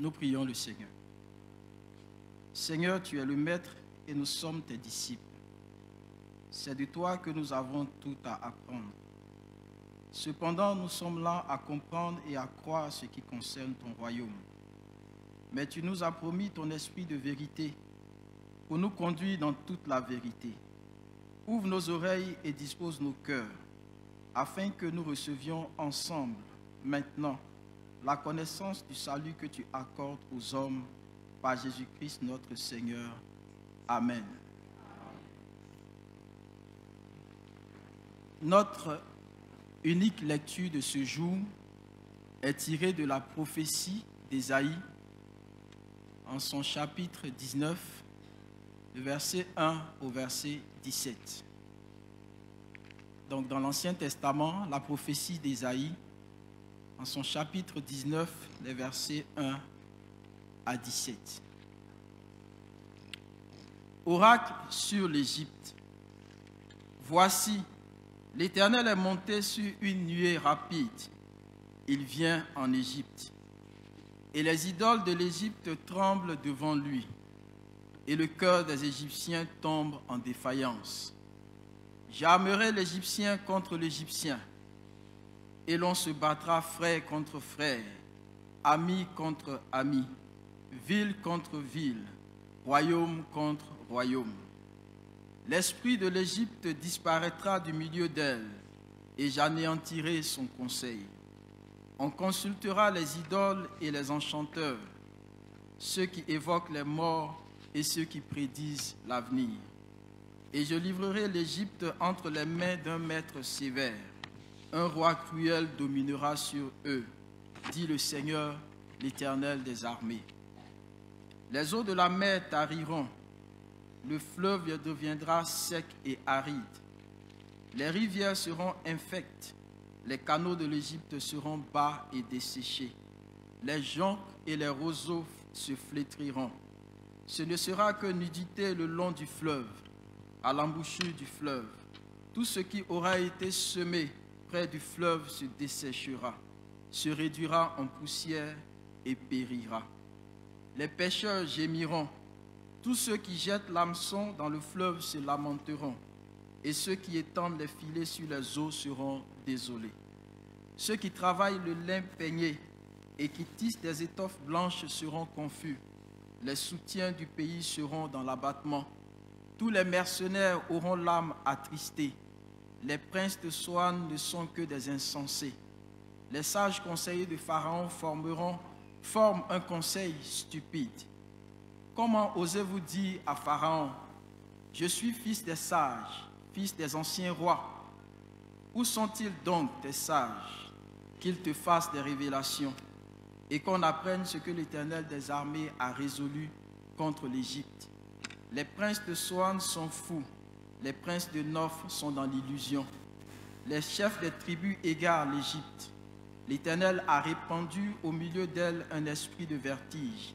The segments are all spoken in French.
Nous prions le Seigneur. Seigneur, tu es le Maître et nous sommes tes disciples. C'est de toi que nous avons tout à apprendre. Cependant, nous sommes là à comprendre et à croire ce qui concerne ton royaume. Mais tu nous as promis ton esprit de vérité pour nous conduire dans toute la vérité. Ouvre nos oreilles et dispose nos cœurs, afin que nous recevions ensemble, maintenant, la connaissance du salut que tu accordes aux hommes par Jésus-Christ notre Seigneur. Amen. Notre unique lecture de ce jour est tirée de la prophétie d'Ésaïe en son chapitre 19, du verset 1 au verset 17. Donc dans l'Ancien Testament, la prophétie d'Ésaïe, en son chapitre 19, les versets 1 à 17. Oracle sur l'Égypte. Voici, l'Éternel est monté sur une nuée rapide. Il vient en Égypte. Et les idoles de l'Égypte tremblent devant lui. Et le cœur des Égyptiens tombe en défaillance. J'armerai l'Égyptien contre l'Égyptien. Et l'on se battra frère contre frère, ami contre ami, ville contre ville, royaume contre royaume. L'esprit de l'Égypte disparaîtra du milieu d'elle, et j'anéantirai son conseil. On consultera les idoles et les enchanteurs, ceux qui évoquent les morts et ceux qui prédisent l'avenir. Et je livrerai l'Égypte entre les mains d'un maître sévère. Un roi cruel dominera sur eux, dit le Seigneur, l'Éternel des armées. Les eaux de la mer tariront, le fleuve deviendra sec et aride. Les rivières seront infectes, les canaux de l'Égypte seront bas et desséchés. Les joncs et les roseaux se flétriront. Ce ne sera que nudité le long du fleuve, à l'embouchure du fleuve. Tout ce qui aura été semé près du fleuve se desséchera, se réduira en poussière et périra. Les pêcheurs gémiront. Tous ceux qui jettent l'hameçon dans le fleuve se lamenteront, et ceux qui étendent les filets sur les eaux seront désolés. Ceux qui travaillent le lin peigné et qui tissent des étoffes blanches seront confus. Les soutiens du pays seront dans l'abattement. Tous les mercenaires auront l'âme attristée. Les princes de Soan ne sont que des insensés. Les sages conseillers de Pharaon forment un conseil stupide. Comment osez-vous dire à Pharaon, « Je suis fils des sages, fils des anciens rois. » Où sont-ils donc, tes sages, qu'ils te fassent des révélations et qu'on apprenne ce que l'Éternel des armées a résolu contre l'Égypte? Les princes de Soan sont fous, les princes de Noph sont dans l'illusion. Les chefs des tribus égarent l'Égypte. L'Éternel a répandu au milieu d'elle un esprit de vertige,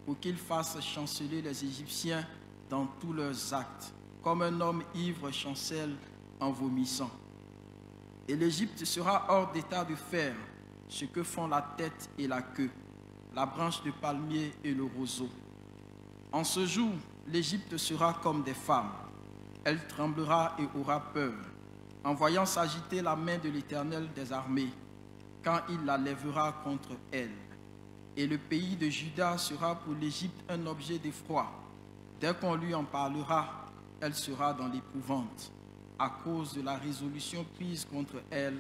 pour qu'il fasse chanceler les Égyptiens dans tous leurs actes, comme un homme ivre chancelle en vomissant. Et l'Égypte sera hors d'état de faire ce que font la tête et la queue, la branche de palmier et le roseau. En ce jour, l'Égypte sera comme des femmes. Elle tremblera et aura peur, en voyant s'agiter la main de l'Éternel des armées, quand il la lèvera contre elle. Et le pays de Juda sera pour l'Égypte un objet d'effroi. Dès qu'on lui en parlera, elle sera dans l'épouvante, à cause de la résolution prise contre elle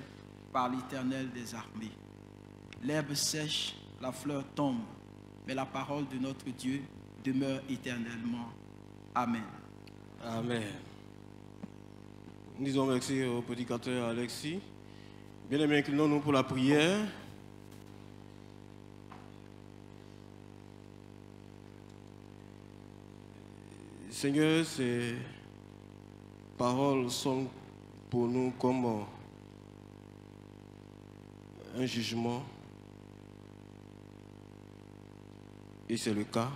par l'Éternel des armées. L'herbe sèche, la fleur tombe, mais la parole de notre Dieu demeure éternellement. Amen. Amen. Nous disons merci au prédicateur Alexis. Bien-aimés, inclinons-nous pour la prière. Seigneur, ces paroles sont pour nous comme un jugement. Et c'est le cas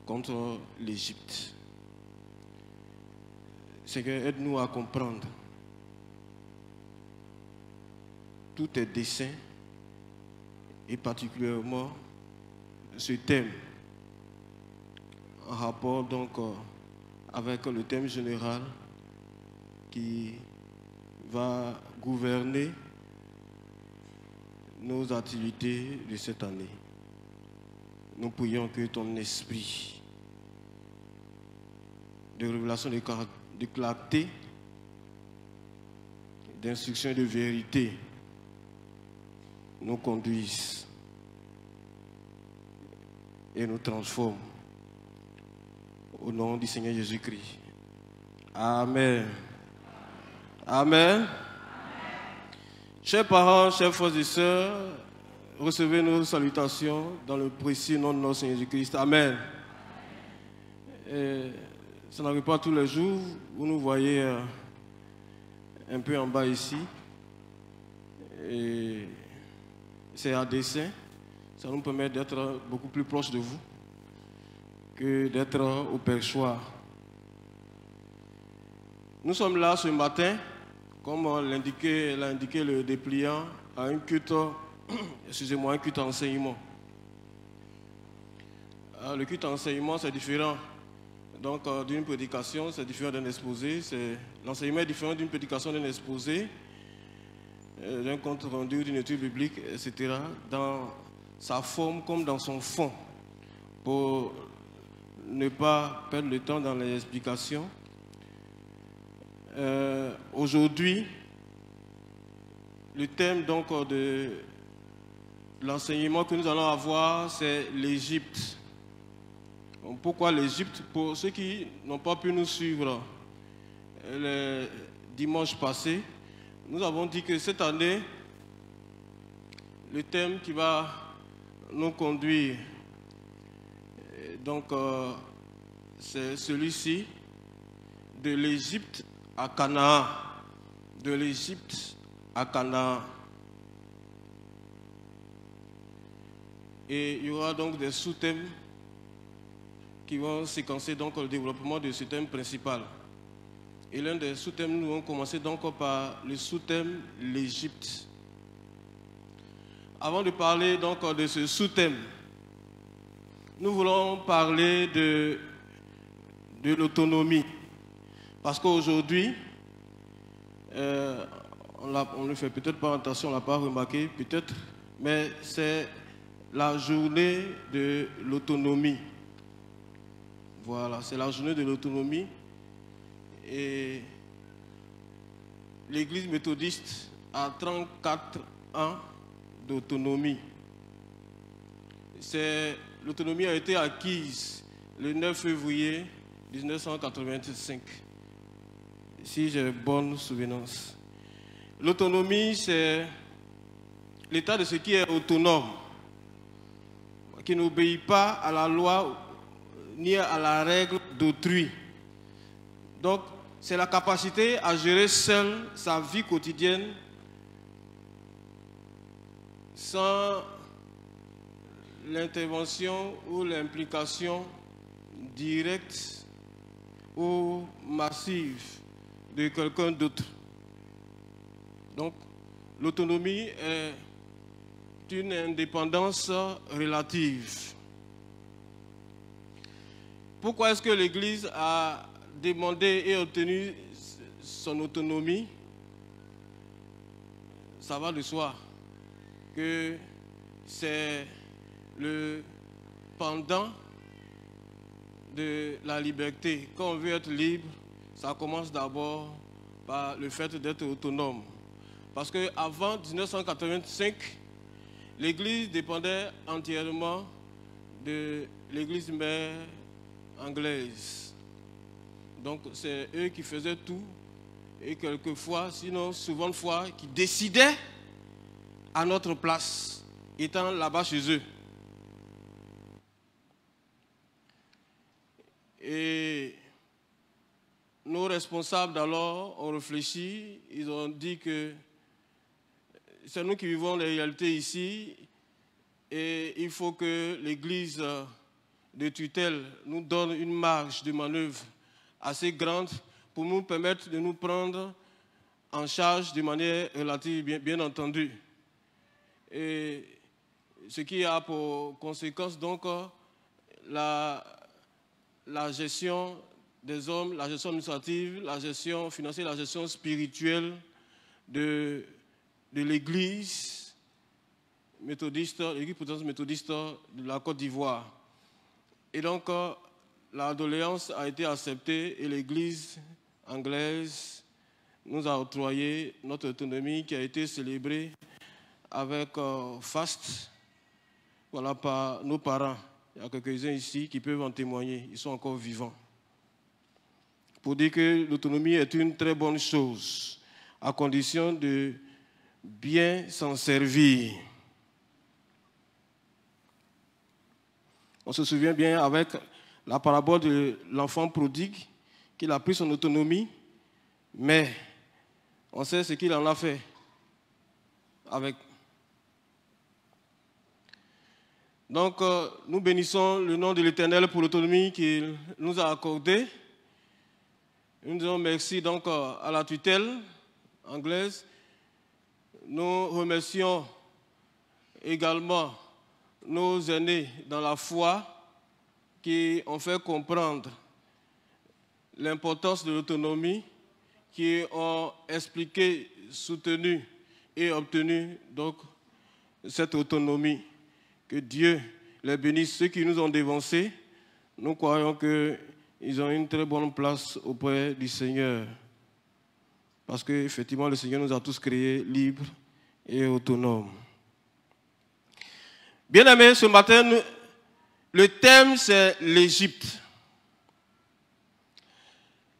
contre l'Égypte. Seigneur, aide-nous à comprendre tous tes desseins et particulièrement ce thème en rapport donc avec le thème général qui va gouverner nos activités de cette année. Nous prions que ton esprit de révélation, de clarté, d'instruction et de vérité nous conduise et nous transforme. Au nom du Seigneur Jésus-Christ. Amen. Amen. Chers parents, chers frères et sœurs, recevez nos salutations dans le précieux nom de notre Seigneur Jésus-Christ. Amen. Ça n'arrive pas tous les jours. Vous nous voyez un peu en bas ici. Et c'est à dessein. Ça nous permet d'être beaucoup plus proches de vous que d'être au perchoir. Nous sommes là ce matin, comme l'a indiqué le dépliant, à un culte, excusez-moi, un culte enseignement. Le culte enseignement, c'est différent. Donc, d'une prédication, c'est différent d'un exposé. L'enseignement est différent d'une prédication, d'un exposé, d'un compte rendu, d'une étude biblique, etc. Dans sa forme comme dans son fond. Pour ne pas perdre le temps dans les explications. Aujourd'hui, le thème donc de l'enseignement que nous allons avoir, c'est l'Égypte. Pourquoi l'Égypte? Pour ceux qui n'ont pas pu nous suivre le dimanche passé, nous avons dit que cette année, le thème qui va nous conduire, donc c'est celui-ci, de l'Égypte à Canaan. De l'Égypte à Canaan. Et il y aura donc des sous-thèmes qui vont séquencer donc le développement de ce thème principal. Et l'un des sous-thèmes, nous allons commencer donc par le sous-thème l'Égypte. Avant de parler donc de ce sous-thème, nous voulons parler de l'autonomie. Parce qu'aujourd'hui, on ne fait peut-être pas attention, on ne l'a pas remarqué, peut-être, mais c'est la journée de l'autonomie. Voilà, c'est la journée de l'autonomie. Et l'Église méthodiste a 34 ans d'autonomie. L'autonomie a été acquise le 9 février 1985, si j'ai bonne souvenance. L'autonomie, c'est l'état de ce qui est autonome, qui n'obéit pas à la loi ni à la règle d'autrui. Donc, c'est la capacité à gérer seul sa vie quotidienne sans l'intervention ou l'implication directe ou massive de quelqu'un d'autre. Donc, l'autonomie est une indépendance relative. Pourquoi est-ce que l'Église a demandé et obtenu son autonomie? Ça va de soi que c'est le pendant de la liberté. Quand on veut être libre, ça commence d'abord par le fait d'être autonome. Parce qu'avant 1985, l'Église dépendait entièrement de l'Église mère anglaise. Donc c'est eux qui faisaient tout et quelquefois, sinon souvent de fois, qui décidaient à notre place, étant là-bas chez eux. Et nos responsables d'alors ont réfléchi, ils ont dit que c'est nous qui vivons les réalités ici et il faut que l'Église de tutelle nous donne une marge de manœuvre assez grande pour nous permettre de nous prendre en charge de manière relative, bien entendu. Et ce qui a pour conséquence donc la gestion des hommes, la gestion administrative, la gestion financière, la gestion spirituelle de l'Église méthodiste, l'Église protestante méthodiste de la Côte d'Ivoire. Et donc, la doléance a été acceptée et l'Église anglaise nous a octroyé notre autonomie qui a été célébrée avec faste, voilà, par nos parents. Il y a quelques-uns ici qui peuvent en témoigner, ils sont encore vivants. Pour dire que l'autonomie est une très bonne chose, à condition de bien s'en servir. On se souvient bien avec la parabole de l'enfant prodigue, qu'il a pris son autonomie, mais on sait ce qu'il en a fait avec. Donc, nous bénissons le nom de l'Éternel pour l'autonomie qu'il nous a accordée. Nous disons merci donc à la tutelle anglaise. Nous remercions également nos aînés dans la foi qui ont fait comprendre l'importance de l'autonomie, qui ont expliqué, soutenu et obtenu donc cette autonomie. Que Dieu les bénisse. Ceux qui nous ont dévancés, nous croyons qu'ils ont une très bonne place auprès du Seigneur. Parce qu'effectivement, le Seigneur nous a tous créés libres et autonomes. Bien-aimés, ce matin, le thème, c'est l'Égypte.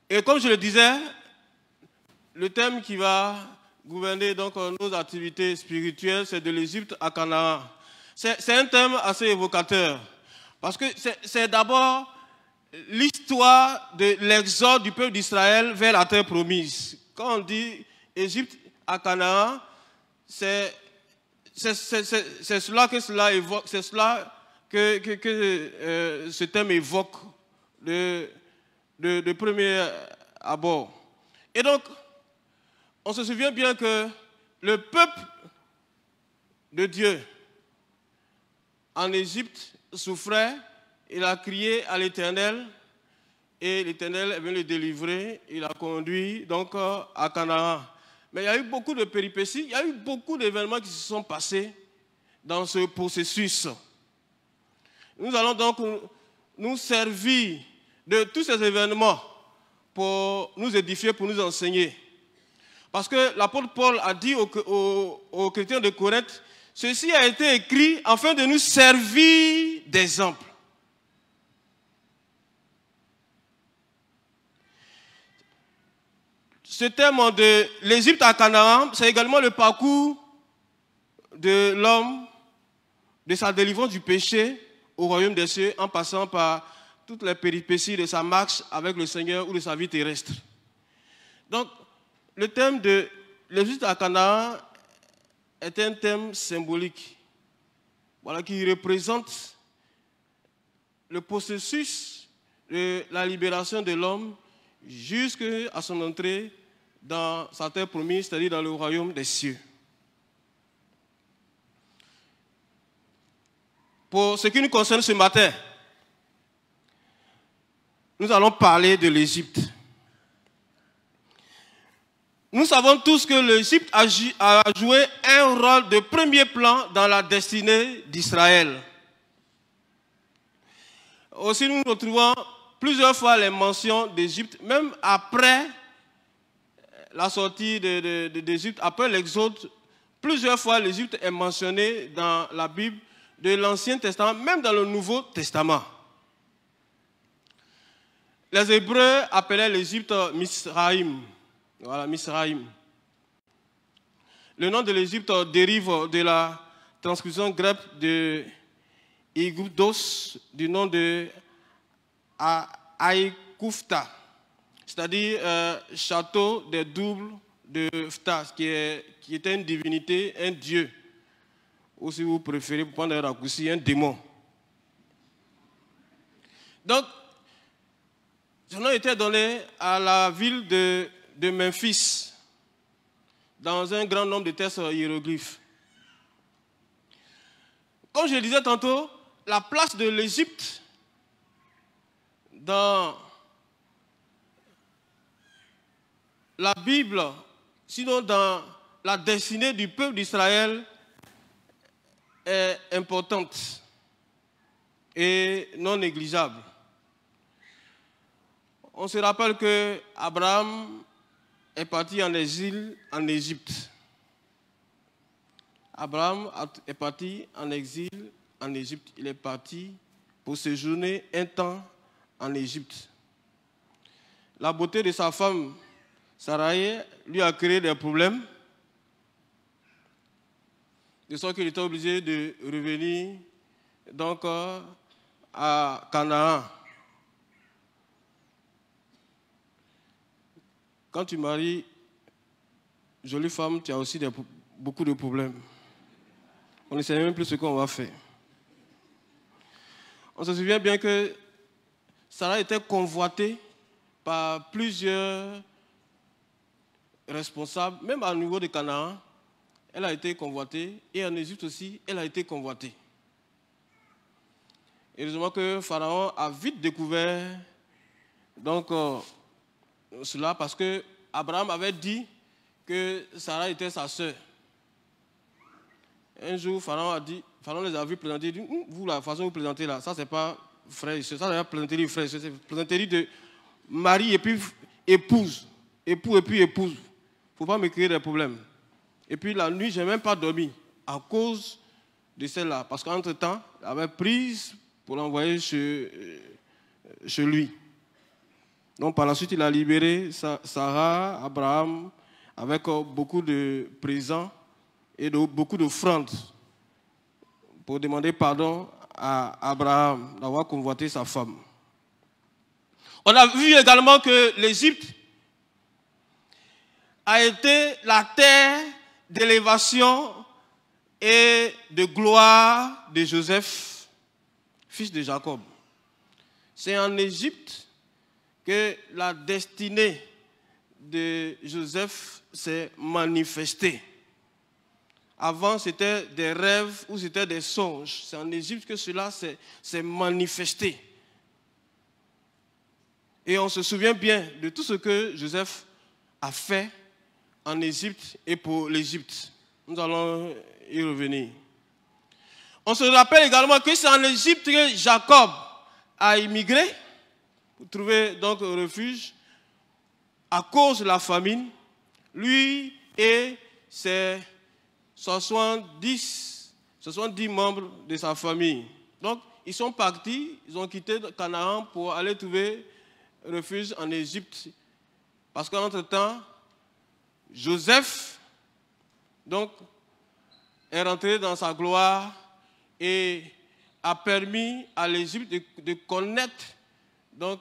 Et comme je le disais, le thème qui va gouverner donc nos activités spirituelles, c'est de l'Égypte à Canaan. C'est un thème assez évocateur, parce que c'est d'abord l'histoire de l'exode du peuple d'Israël vers la terre promise. Quand on dit Égypte à Canaan, c'est cela que cela évoque, c'est cela que ce thème évoque de premier abord. Et donc, on se souvient bien que le peuple de Dieu en Égypte souffrait, il a crié à l'Éternel et l'Éternel est venu le délivrer, il a conduit donc à Canaan. Mais il y a eu beaucoup de péripéties, il y a eu beaucoup d'événements qui se sont passés dans ce processus. Nous allons donc nous servir de tous ces événements pour nous édifier, pour nous enseigner. Parce que l'apôtre Paul a dit aux chrétiens de Corinthe, ceci a été écrit afin de nous servir d'exemple. Ce thème de l'Égypte à Canaan, c'est également le parcours de l'homme, de sa délivrance du péché au royaume des cieux, en passant par toutes les péripéties de sa marche avec le Seigneur ou de sa vie terrestre. Donc, le thème de l'Égypte à Canaan est un thème symbolique, voilà, qui représente le processus de la libération de l'homme jusqu'à son entrée dans sa terre promise, c'est-à-dire dans le royaume des cieux. Pour ce qui nous concerne ce matin, nous allons parler de l'Égypte. Nous savons tous que l'Égypte a joué un rôle de premier plan dans la destinée d'Israël. Aussi, nous retrouvons plusieurs fois les mentions d'Égypte, même après la sortie d'Égypte, après l'Exode, plusieurs fois l'Égypte est mentionnée dans la Bible de l'Ancien Testament, même dans le Nouveau Testament. Les Hébreux appelaient l'Égypte Misraïm. Voilà, Misraïm. Le nom de l'Égypte dérive de la transcription grecque de Aigoudos, du nom de Aïkoufta, c'est-à-dire château des doubles de Phta, qui était une divinité, un dieu, ou si vous préférez, pour prendre un raccourci, un démon. Donc, ce nom était donné à la ville de Memphis, dans un grand nombre de textes hiéroglyphes. comme je le disais tantôt, la place de l'Égypte dans la Bible, sinon dans la destinée du peuple d'Israël, est importante et non négligeable. On se rappelle que Abraham est parti en exil en Égypte. Abraham est parti en exil en Égypte. Il est parti pour séjourner un temps en Égypte. La beauté de sa femme, Sarai, lui a créé des problèmes, de sorte qu'il était obligé de revenir donc à Canaan. Quand tu maries une jolie femme, tu as aussi beaucoup de problèmes. On ne sait même plus ce qu'on va faire. On se souvient bien que Sarah était convoitée par plusieurs responsables, même au niveau de Canaan, elle a été convoitée, et en Égypte aussi, elle a été convoitée. Heureusement que Pharaon a vite découvert donc, cela, parce que Abraham avait dit que Sarah était sa sœur. Un jour, Pharaon les a vus plaisanter, il dit, vous, la façon dont vous présentez là, ça c'est pas frère et soeur, ça c'est pas plaisanterie frère et soeur, c'est plaisanterie de mari et puis épouse, époux et puis épouse. Il ne faut pas me créer des problèmes. Et puis la nuit, je n'ai même pas dormi à cause de celle-là, parce qu'entre-temps, elle avait prise pour l'envoyer chez lui. Donc par la suite, il a libéré Sarah, Abraham, avec beaucoup de présents et beaucoup d'offrandes pour demander pardon à Abraham d'avoir convoité sa femme. On a vu également que l'Égypte a été la terre d'élévation et de gloire de Joseph, fils de Jacob. C'est en Égypte que la destinée de Joseph s'est manifestée. Avant, c'était des rêves ou c'était des songes. C'est en Égypte que cela s'est manifesté. Et on se souvient bien de tout ce que Joseph a fait en Égypte et pour l'Égypte. Nous allons y revenir. On se rappelle également que c'est en Égypte que Jacob a immigré pour trouver donc un refuge à cause de la famine. Lui et ses 70 membres de sa famille. Donc, ils sont partis, ils ont quitté Canaan pour aller trouver refuge en Égypte. Parce qu'entre-temps, Joseph donc, est rentré dans sa gloire et a permis à l'Égypte de connaître donc,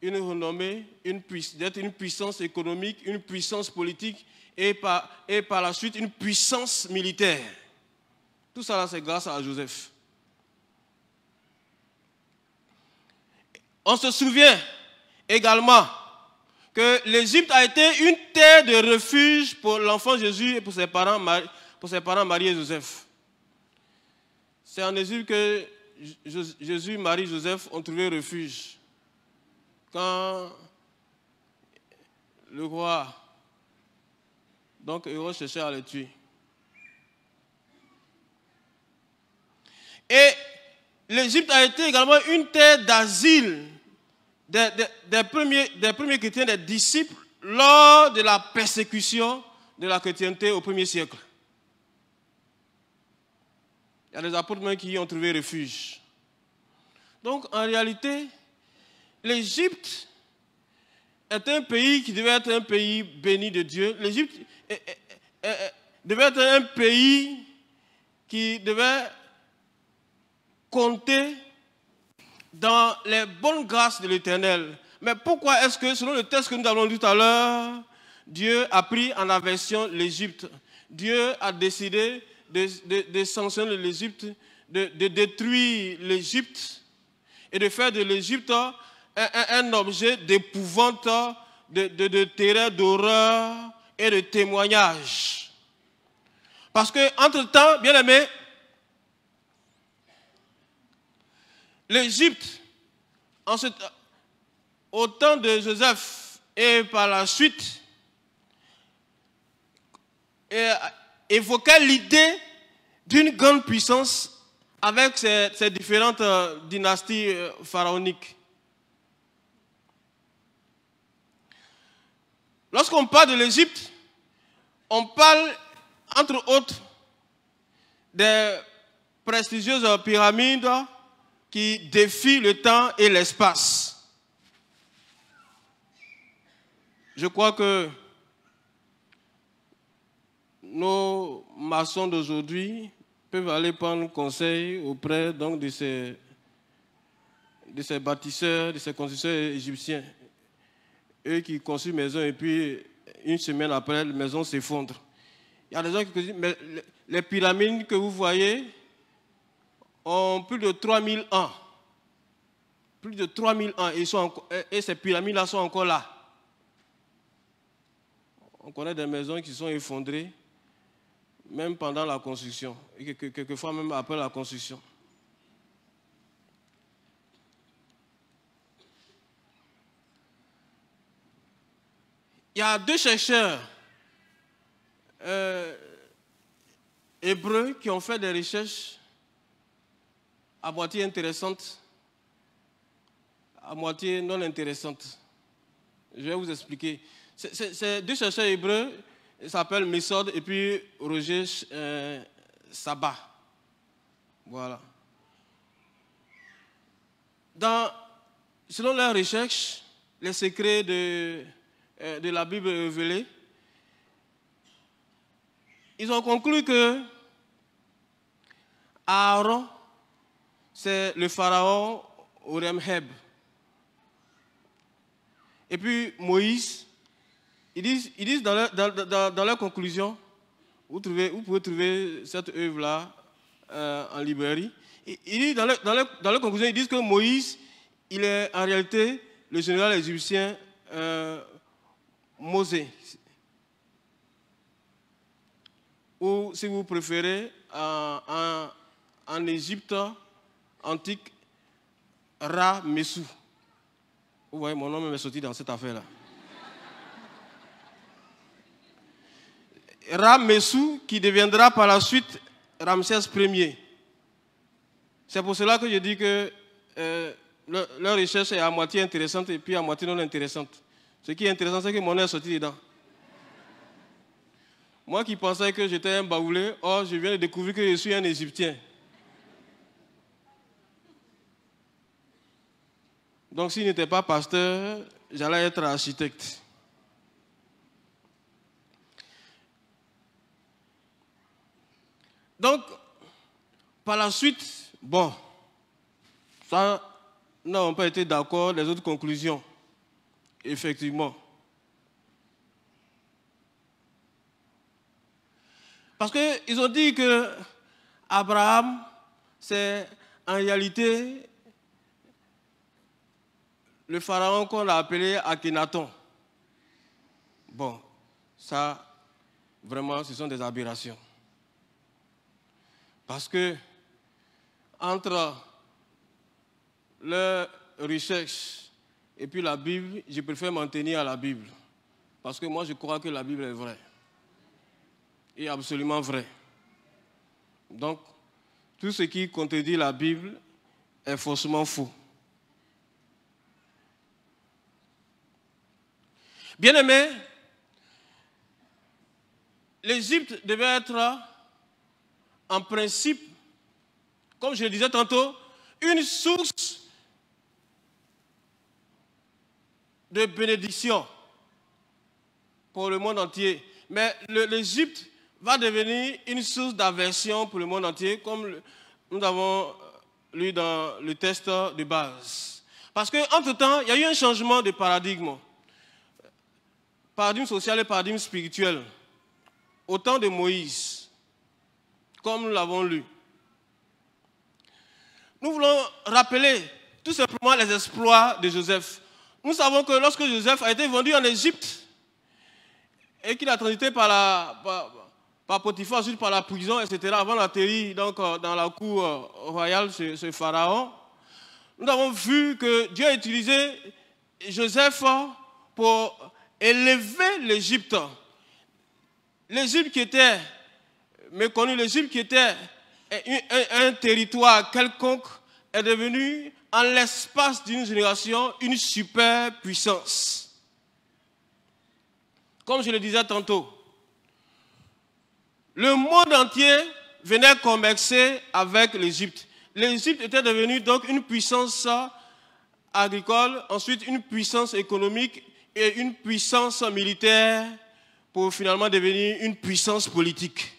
une renommée, d'être une puissance économique, une puissance politique et par la suite une puissance militaire. Tout ça, c'est grâce à Joseph. On se souvient également que l'Égypte a été une terre de refuge pour l'enfant Jésus et pour ses parents Marie et Joseph. C'est en Égypte que Jésus, Marie et Joseph ont trouvé refuge. Quand le roi, donc Hérode cherchait à les tuer. Et l'Égypte a été également une terre d'asile des premiers chrétiens, des disciples, lors de la persécution de la chrétienté au 1er siècle. Il y a des apôtres même qui y ont trouvé refuge. Donc, en réalité, l'Égypte est un pays qui devait être un pays béni de Dieu. L'Égypte devait être un pays qui devait compter dans les bonnes grâces de l'Éternel. Mais pourquoi est-ce que, selon le texte que nous avons lu tout à l'heure, Dieu a pris en aversion l'Égypte? Dieu a décidé de sanctionner l'Égypte, de détruire l'Égypte et de faire de l'Égypte un objet d'épouvante, de terreur, d'horreur et de témoignage. Parce que, entre-temps, bien aimé, l'Égypte, au temps de Joseph et par la suite, évoquait l'idée d'une grande puissance avec ces différentes dynasties pharaoniques. Lorsqu'on parle de l'Égypte, on parle, entre autres, des prestigieuses pyramides qui défient le temps et l'espace. Je crois que nos maçons d'aujourd'hui peuvent aller prendre conseil auprès donc, de ces bâtisseurs, de ces constructeurs égyptiens. Eux qui construisent une maison et puis une semaine après, la maison s'effondre. Il y a des gens qui disent, mais les pyramides que vous voyez ont plus de 3000 ans. Plus de 3000 ans et ces pyramides-là sont encore là. On connaît des maisons qui sont effondrées, même pendant la construction, et quelquefois même après la construction. Il y a deux chercheurs hébreux qui ont fait des recherches à moitié intéressantes, à moitié non intéressantes. Je vais vous expliquer. Ces deux chercheurs hébreux s'appellent Messod et puis Roger Sabat. Voilà. Selon leurs recherches, les secrets de la Bible révélée, ils ont conclu que Aaron, c'est le pharaon Horemheb. Et puis Moïse, ils disent dans leur conclusion, vous pouvez trouver cette œuvre-là en librairie. Ils disent, dans leur conclusion, ils disent que Moïse, il est en réalité le général égyptien Mosée. Ou, si vous préférez, en Égypte antique, Ra-Messou. Vous voyez, mon nom m'est sorti dans cette affaire-là. Ra-Messou, qui deviendra par la suite Ramsès Ier. C'est pour cela que je dis que leur recherche est à moitié intéressante et puis à moitié non intéressante. Ce qui est intéressant, c'est que mon nom est sorti dedans. Moi qui pensais que j'étais un baoulé, or je viens de découvrir que je suis un Égyptien. Donc s'il n'était pas pasteur, j'allais être architecte. Donc, par la suite, bon, ça, nous n'avons pas été d'accord, les autres conclusions, effectivement. Parce qu'ils ont dit que Abraham, c'est en réalité le pharaon qu'on a appelé Akhenaton. Bon, ça, vraiment, ce sont des aberrations. Parce que, entre leurs recherches et puis la Bible, je préfère m'en tenir à la Bible. Parce que moi, je crois que la Bible est vraie. Et absolument vraie. Donc, tout ce qui contredit la Bible est forcément faux. Bien-aimés, l'Égypte devait être, en principe, comme je le disais tantôt, une source de bénédiction pour le monde entier. Mais l'Égypte va devenir une source d'aversion pour le monde entier, comme nous avons lu dans le texte de base. Parce qu'entre-temps, il y a eu un changement de paradigme. Paradigme social et paradigme spirituel. Au temps de Moïse, comme nous l'avons lu. Nous voulons rappeler tout simplement les exploits de Joseph. Nous savons que lorsque Joseph a été vendu en Égypte et qu'il a transité par Potiphar, ensuite par la prison, etc., avant d'atterrir dans la cour royale chez Pharaon, nous avons vu que Dieu a utilisé Joseph pour élever l'Égypte. L'Égypte qui était méconnue, l'Égypte qui était un territoire quelconque, est devenue en l'espace d'une génération une super puissance. Comme je le disais tantôt, le monde entier venait commercer avec l'Égypte. L'Égypte était devenue donc une puissance agricole, ensuite une puissance économique et une puissance militaire pour finalement devenir une puissance politique.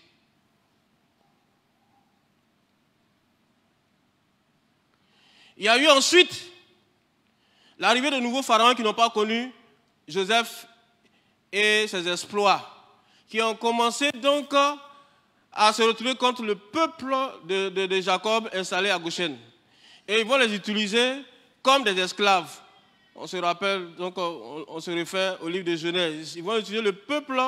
Il y a eu ensuite l'arrivée de nouveaux pharaons qui n'ont pas connu Joseph et ses exploits, qui ont commencé donc à se retrouver contre le peuple de Jacob installé à Goshen. Et ils vont les utiliser comme des esclaves. On se rappelle, donc on se réfère au livre de Genèse. Ils vont utiliser le peuple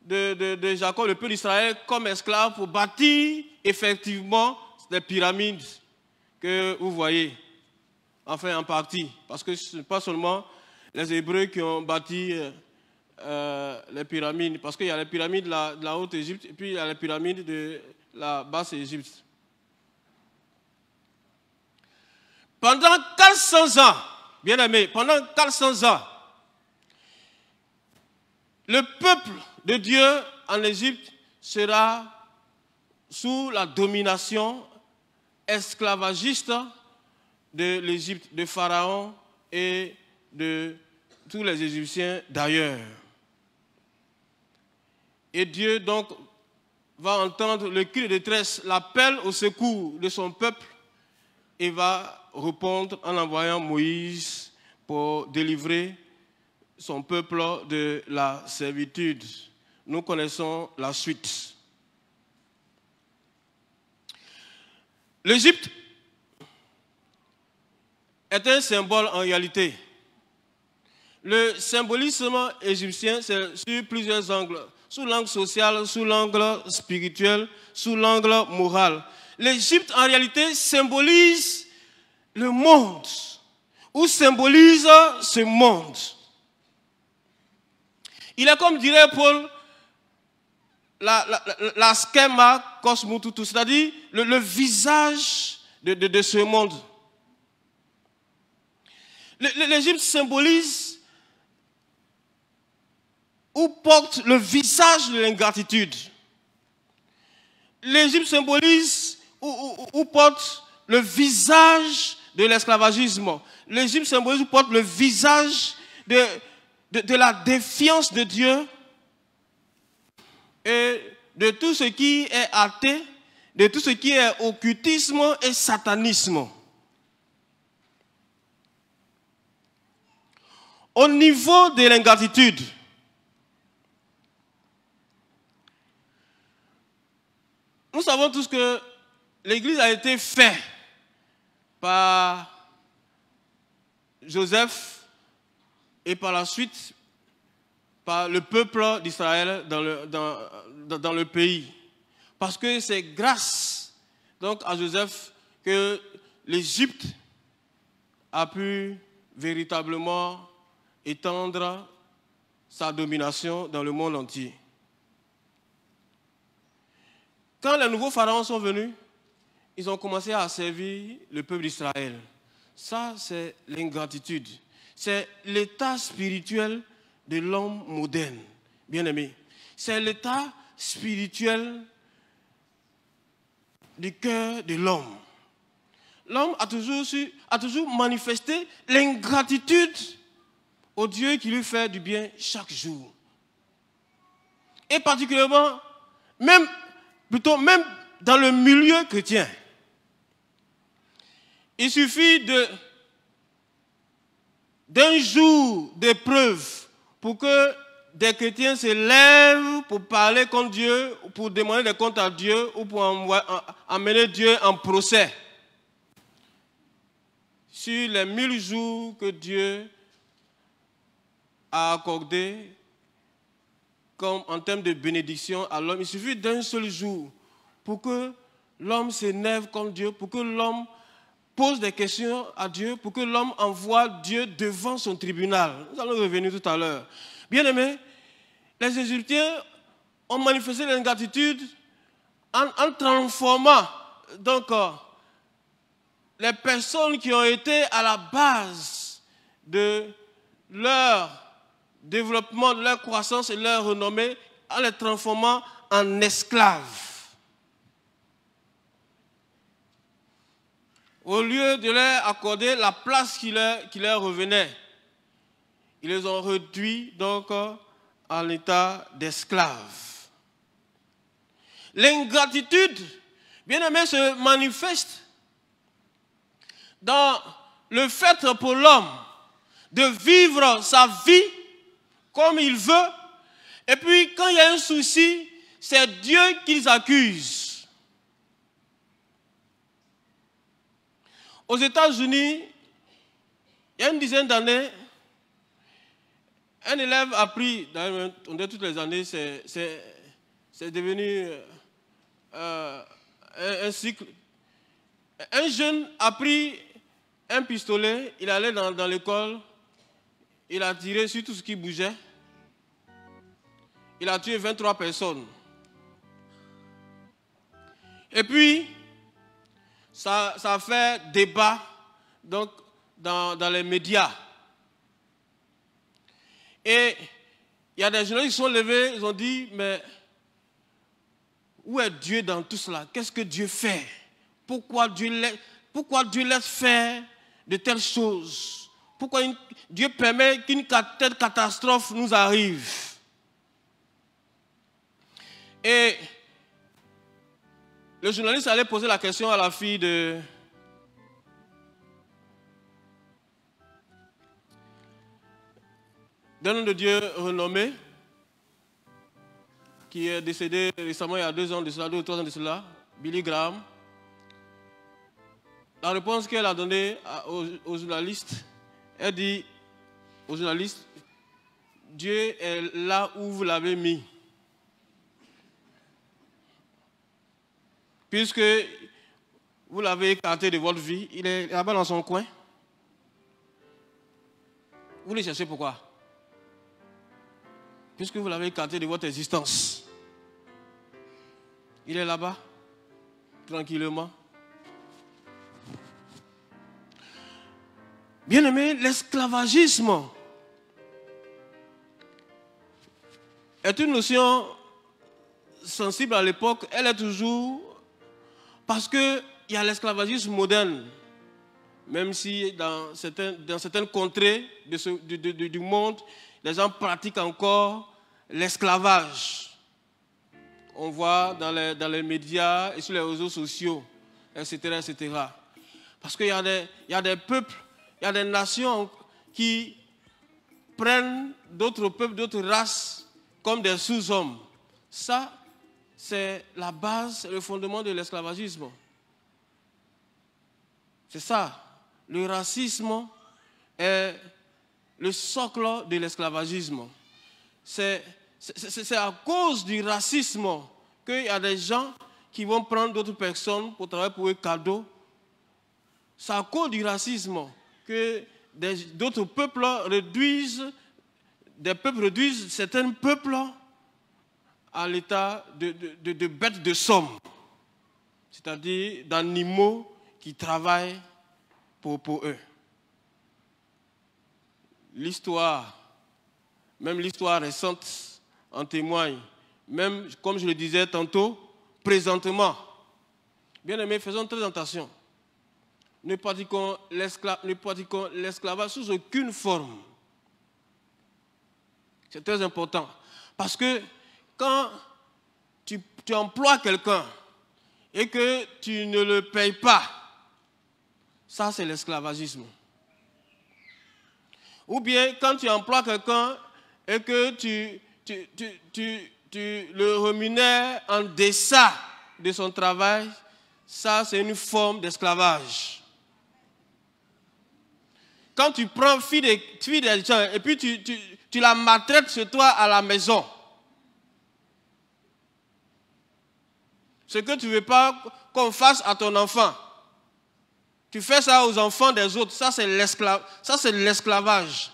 de Jacob, le peuple d'Israël, comme esclaves pour bâtir effectivement des pyramides que vous voyez, enfin en partie, parce que ce n'est pas seulement les Hébreux qui ont bâti les pyramides, parce qu'il y a les pyramides de la Haute-Égypte et puis il y a les pyramides de la Basse-Égypte. Pendant 400 ans, bien aimé, pendant 400 ans, le peuple de Dieu en Égypte sera sous la domination esclavagiste de l'Égypte, de Pharaon et de tous les Égyptiens d'ailleurs. Et Dieu donc va entendre le cri de détresse, l'appel au secours de son peuple et va répondre en envoyant Moïse pour délivrer son peuple de la servitude. Nous connaissons la suite. L'Égypte est un symbole en réalité. Le symbolisme égyptien, c'est sur plusieurs angles. Sous l'angle social, sous l'angle spirituel, sous l'angle moral. L'Égypte, en réalité, symbolise le monde, ou symbolise ce monde. Il est comme dirait Paul, la schema cosmotutu, c'est-à-dire le visage de ce monde. L'Égypte symbolise ou porte le visage de l'ingratitude. L'Égypte symbolise ou porte le visage de l'esclavagisme. L'Égypte symbolise ou porte le visage de la défiance de Dieu et de tout ce qui est athée, de tout ce qui est occultisme et satanisme. Au niveau de l'ingratitude, nous savons tous que l'Église a été faite par Joseph et par la suite par le peuple d'Israël dans le pays. Parce que c'est grâce donc à Joseph que l'Égypte a pu véritablement étendre sa domination dans le monde entier. Quand les nouveaux pharaons sont venus, ils ont commencé à servir le peuple d'Israël. Ça, c'est l'ingratitude. C'est l'état spirituel de l'homme moderne, bien-aimé. C'est l'état spirituel du cœur de l'homme. L'homme a toujours manifesté l'ingratitude au Dieu qui lui fait du bien chaque jour. Et particulièrement, même dans le milieu chrétien. Il suffit d'un jour d'épreuve pour que des chrétiens se lèvent pour parler contre Dieu, pour demander des comptes à Dieu ou pour amener Dieu en procès. Sur les 1000 jours que Dieu a accordés comme en termes de bénédiction à l'homme, il suffit d'un seul jour pour que l'homme s'énerve contre Dieu, pour que l'homme pose des questions à Dieu pour que l'homme envoie Dieu devant son tribunal. Nous allons revenir tout à l'heure. Bien aimés, les Égyptiens ont manifesté l'ingratitude en transformant donc les personnes qui ont été à la base de leur développement, de leur croissance et de leur renommée, en les transformant en esclaves. Au lieu de leur accorder la place qui leur revenait, ils les ont réduits donc en état d'esclaves. L'ingratitude, bien aimé, se manifeste dans le fait pour l'homme de vivre sa vie comme il veut, et puis quand il y a un souci, c'est Dieu qu'ils accusent. Aux États-Unis, il y a une dizaine d'années, un élève a pris, on dit toutes les années, c'est devenu un cycle. Un jeune a pris un pistolet, il allait dans l'école, il a tiré sur tout ce qui bougeait. Il a tué 23 personnes. Et puis, ça a fait débat donc, dans les médias. Et il y a des journalistes qui sont levés, ils ont dit, mais où est Dieu dans tout cela? Qu'est-ce que Dieu fait? Pourquoi Dieu laisse faire de telles choses? Pourquoi Dieu permet qu'une telle catastrophe nous arrive? Et le journaliste allait poser la question à la fille d'un homme de Dieu renommé, qui est décédé récemment, il y a 2 ans de cela, 2 ou 3 ans de cela, Billy Graham. La réponse qu'elle a donnée aux journalistes, elle dit aux journalistes, Dieu est là où vous l'avez mis. Puisque vous l'avez écarté de votre vie, il est là-bas dans son coin. Vous le cherchez pourquoi? Puisque vous l'avez écarté de votre existence. Il est là-bas, tranquillement. Bien-aimé, l'esclavagisme est une notion sensible à l'époque. Elle est toujours... Parce qu'il y a l'esclavagisme moderne. Même si dans certaines contrées du monde, les gens pratiquent encore l'esclavage. On voit dans les médias et sur les réseaux sociaux, etc. etc. Parce qu'il y a des peuples, il y a des nations qui prennent d'autres peuples, d'autres races comme des sous-hommes. Ça, c'est la base, le fondement de l'esclavagisme. C'est ça. Le racisme est le socle de l'esclavagisme. C'est à cause du racisme qu'il y a des gens qui vont prendre d'autres personnes pour travailler pour eux cadeaux. C'est à cause du racisme que d'autres peuples réduisent certains peuples à l'état de bêtes de somme, c'est-à-dire d'animaux qui travaillent pour eux. L'histoire, même l'histoire récente, en témoigne. Même, comme je le disais tantôt, présentement. Bien aimés, faisons très attention. Ne pratiquons l'esclavage sous aucune forme. C'est très important. Parce que quand tu emploies quelqu'un et que tu ne le payes pas, ça c'est l'esclavagisme. Ou bien quand tu emploies quelqu'un et que tu le rémunères en deçà de son travail, ça c'est une forme d'esclavage. Quand tu prends fille des gens et puis tu la maltraites chez toi à la maison, ce que tu ne veux pas qu'on fasse à ton enfant, Tu fais ça aux enfants des autres. Ça, c'est l'esclavage.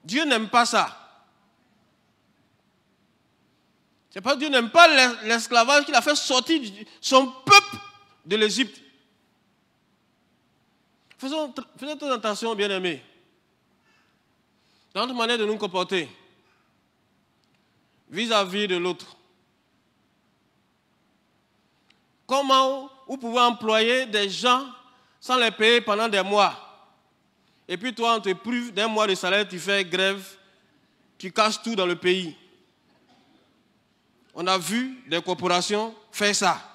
Dieu n'aime pas ça. C'est pas Dieu n'aime pas l'esclavage qu'il a fait sortir son peuple de l'Égypte. Faisons très attention, bien-aimés, dans notre manière de nous comporter vis-à-vis de l'autre. Comment vous pouvez employer des gens sans les payer pendant des mois? Et puis toi, on te prive d'un mois de salaire, tu fais grève, tu casses tout dans le pays. On a vu des corporations faire ça.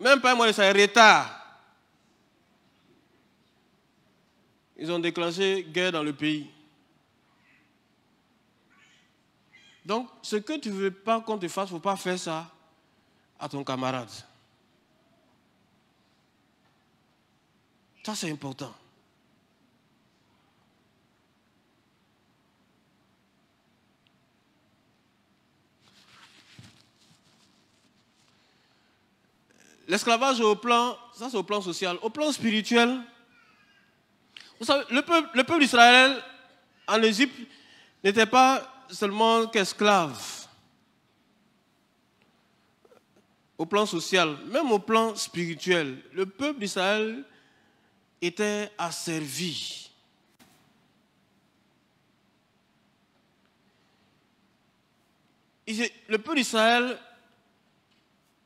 Même pas un mois de salaire, retard. Ils ont déclenché guerre dans le pays. Donc, ce que tu ne veux pas qu'on te fasse, il ne faut pas faire ça à ton camarade. Ça, c'est important. L'esclavage au plan, ça c'est au plan social. Au plan spirituel, vous savez, le peuple d'Israël en Égypte n'était pas seulement qu'esclave. Au plan social, même au plan spirituel, le peuple d'Israël était asservi. Le peuple d'Israël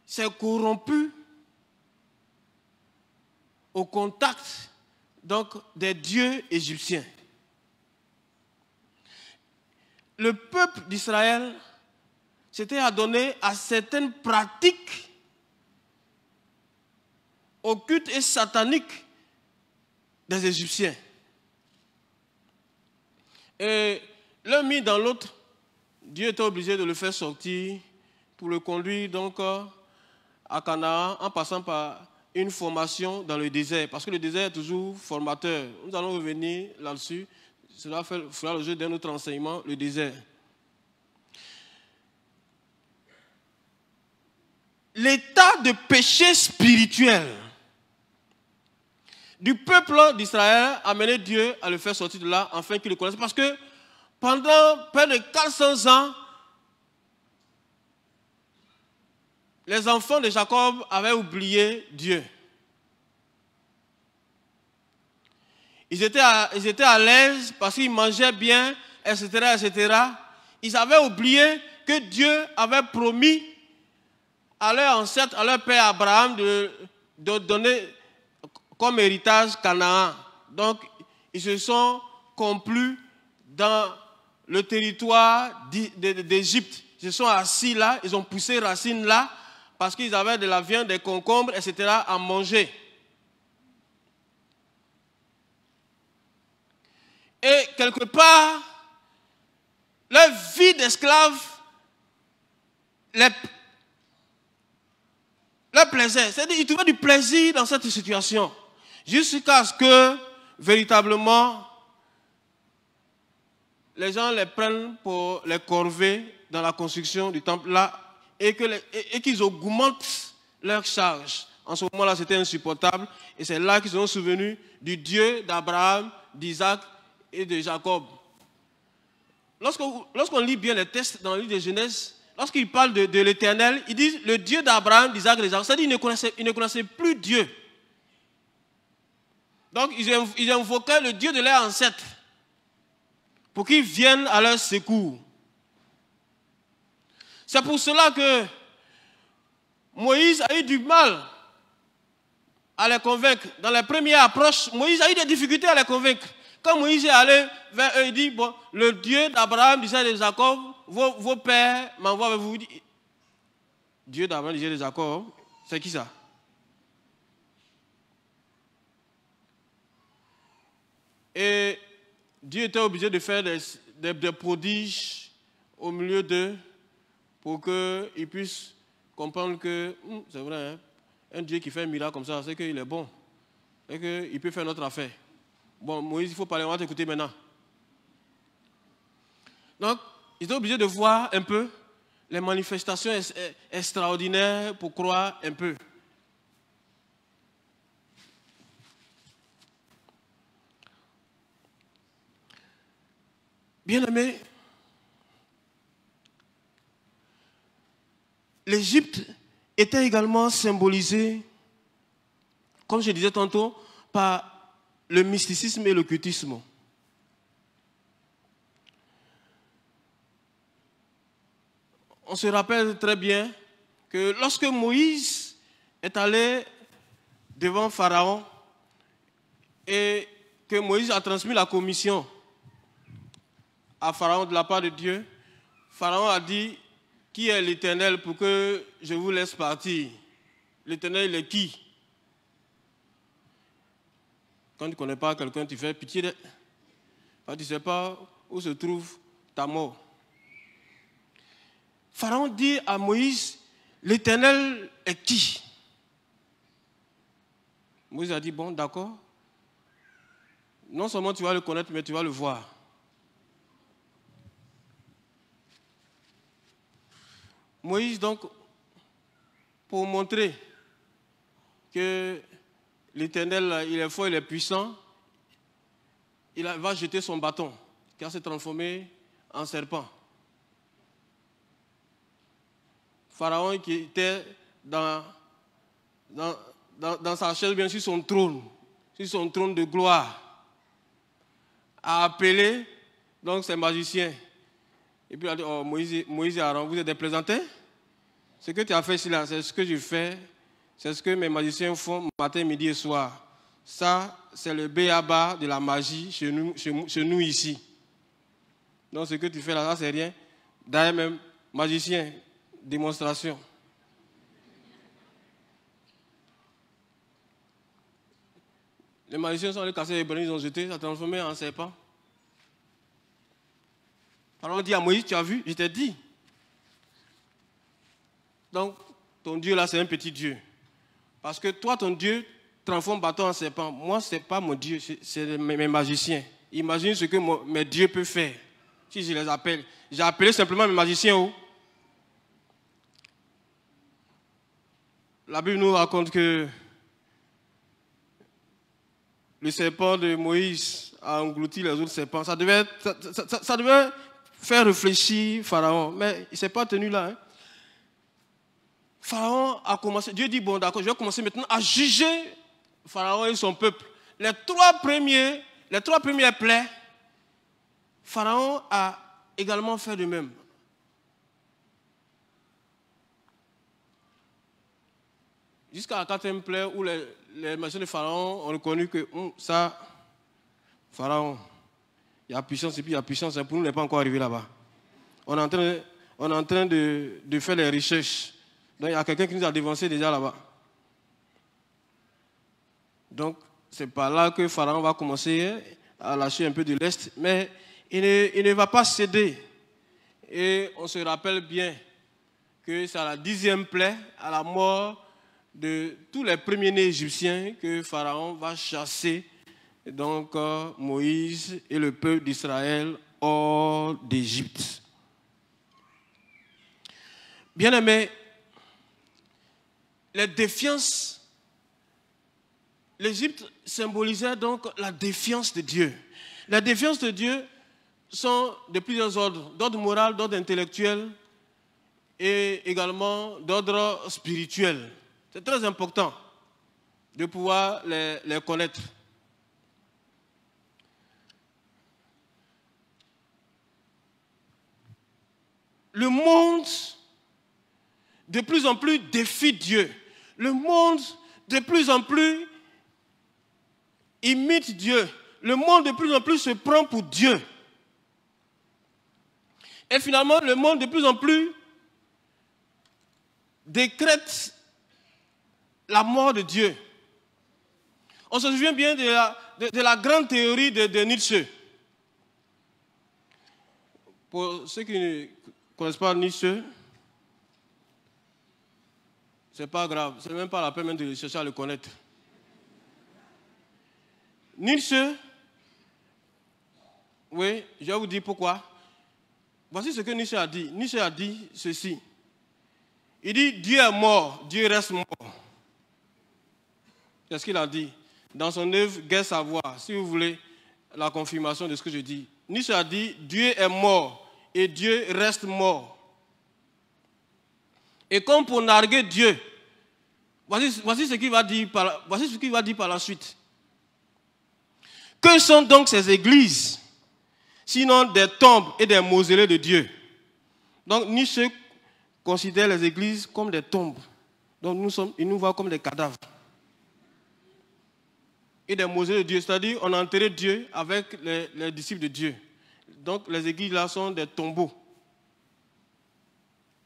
s'est corrompu au contact donc des dieux égyptiens. Le peuple d'Israël s'était adonné à certaines pratiques occultes et sataniques des Égyptiens. Et l'un mis dans l'autre, Dieu était obligé de le faire sortir pour le conduire donc à Canaan en passant par une formation dans le désert, parce que le désert est toujours formateur. Nous allons revenir là-dessus. Cela fera l'objet d'un autre enseignement, le désert. L'état de péché spirituel du peuple d'Israël a mené Dieu à le faire sortir de là, afin qu'il le connaisse. Parce que pendant près de 400 ans, les enfants de Jacob avaient oublié Dieu. Ils étaient à l'aise parce qu'ils mangeaient bien, etc., etc. Ils avaient oublié que Dieu avait promis à leur ancêtre, à leur père Abraham, de donner comme héritage Canaan. Donc, ils se sont complus dans le territoire d'Égypte. Ils se sont assis là, ils ont poussé racines là, parce qu'ils avaient de la viande, des concombres, etc. à manger. Et quelque part, leur vie d'esclave leur plaisait. C'est-à-dire qu'ils trouvaient du plaisir dans cette situation. Jusqu'à ce que, véritablement, les gens les prennent pour les corvées dans la construction du temple là, et qu'ils augmentent leur charge. En ce moment-là, c'était insupportable. Et c'est là qu'ils se sont souvenus du Dieu d'Abraham, d'Isaac et de Jacob. Lorsqu'on lit bien les textes dans le livre de Genèse, lorsqu'il parle de l'Éternel, il dit le Dieu d'Abraham, d'Isaac et de Jacob. C'est-à-dire qu'ils ne connaissaient plus Dieu. Donc, ils invoquaient le Dieu de leurs ancêtres pour qu'il vienne à leur secours. C'est pour cela que Moïse a eu du mal à les convaincre. Dans les premières approches, Moïse a eu des difficultés à les convaincre. Quand Moïse est allé vers eux, il dit, bon, le Dieu d'Abraham, d'Isaac et de Jacob, vos pères m'envoient avec vous. Dieu d'Abraham, d'Isaac et de Jacob, c'est qui ça? Et Dieu était obligé de faire des prodiges au milieu d'eux pour qu'ils puissent comprendre que, c'est vrai, hein, un Dieu qui fait un miracle comme ça, c'est qu'il est bon. Et qu'il peut faire notre affaire. Bon, Moïse, il faut parler, on va t'écouter maintenant. Donc, ils étaient obligés de voir un peu les manifestations extraordinaires pour croire un peu. Bien-aimés, l'Égypte était également symbolisée, comme je disais tantôt, par le mysticisme et l'occultisme. On se rappelle très bien que lorsque Moïse est allé devant Pharaon et que Moïse a transmis la commission à Pharaon de la part de Dieu, Pharaon a dit: qui est l'Éternel pour que je vous laisse partir? L'Éternel, il est qui? Quand tu ne connais pas quelqu'un, tu fais pitié. Tu ne sais pas où se trouve ta mort. Pharaon dit à Moïse: l'Éternel est qui? Moïse a dit: bon, d'accord. Non seulement tu vas le connaître, mais tu vas le voir. Moïse, donc, pour montrer que l'Éternel, il est fort, il est puissant, il va jeter son bâton, qui va se transformer en serpent. Pharaon, qui était dans sa chaise, bien sur son trône de gloire, a appelé donc ses magiciens. Et puis il a dit: oh, Moïse et Aaron, vous êtes des plaisantins? Ce que tu as fait ici, là, c'est ce que je fais, c'est ce que mes magiciens font matin, midi et soir. Ça, c'est le béaba de la magie chez nous ici. Donc ce que tu fais là, ça c'est rien. D'ailleurs même, magicien, démonstration. Les magiciens sont allés casser les brebis, ils ont jeté, ça a transformé en serpent. Alors on dit à Moïse: tu as vu, je t'ai dit. Donc, ton Dieu là, c'est un petit Dieu. Parce que toi, ton Dieu transforme bâton en serpent. Moi, ce n'est pas mon Dieu, c'est mes magiciens. Imagine ce que mes dieux peuvent faire si je les appelle. J'ai appelé simplement mes magiciens. Oh. La Bible nous raconte que le serpent de Moïse a englouti les autres serpents. Ça devait faire réfléchir Pharaon, mais il ne s'est pas tenu là. Hein. Pharaon a commencé, Dieu dit: bon d'accord, je vais commencer maintenant à juger Pharaon et son peuple. Les trois premières plaies, Pharaon a également fait de même. Jusqu'à la quatrième plaie où les magiciens de Pharaon ont reconnu que ça, Pharaon, il y a puissance et puis il y a puissance, pour nous, on n'est pas encore arrivé là-bas. On est en train de faire les recherches. Donc il y a quelqu'un qui nous a dévancé déjà là-bas. Donc c'est par là que Pharaon va commencer à lâcher un peu de l'Est, mais il ne va pas céder. Et on se rappelle bien que c'est à la 10e plaie, à la mort de tous les premiers-nés égyptiens, que Pharaon va chasser donc Moïse et le peuple d'Israël hors d'Égypte. Bien-aimés, les défiances, l'Égypte symbolisait donc la défiance de Dieu. Les défiances de Dieu sont de plusieurs ordres, d'ordre moral, d'ordre intellectuel et également d'ordre spirituel. C'est très important de pouvoir les connaître. Le monde de plus en plus défie Dieu. Le monde de plus en plus imite Dieu. Le monde de plus en plus se prend pour Dieu. Et finalement, le monde de plus en plus décrète la mort de Dieu. On se souvient bien de la grande théorie de Nietzsche. Pour ceux qui ne connaissent pas Nietzsche, c'est pas grave, c'est même pas la peine même de chercher à le connaître. Nietzsche, oui, je vais vous dire pourquoi. Voici ce que Nietzsche a dit. Nietzsche a dit ceci. Il dit, Dieu est mort, Dieu reste mort. C'est ce qu'il a dit dans son œuvre Gai savoir, si vous voulez la confirmation de ce que je dis. Nietzsche a dit, Dieu est mort et Dieu reste mort. Et comme pour narguer Dieu, voici ce qu'il va dire par la suite. Que sont donc ces églises, sinon des tombes et des mausolées de Dieu? Donc Nietzsche considère les églises comme des tombes. Donc ils nous voient comme des cadavres. Et des mausolées de Dieu, c'est-à-dire on a enterré Dieu avec les disciples de Dieu. Donc les églises là sont des tombeaux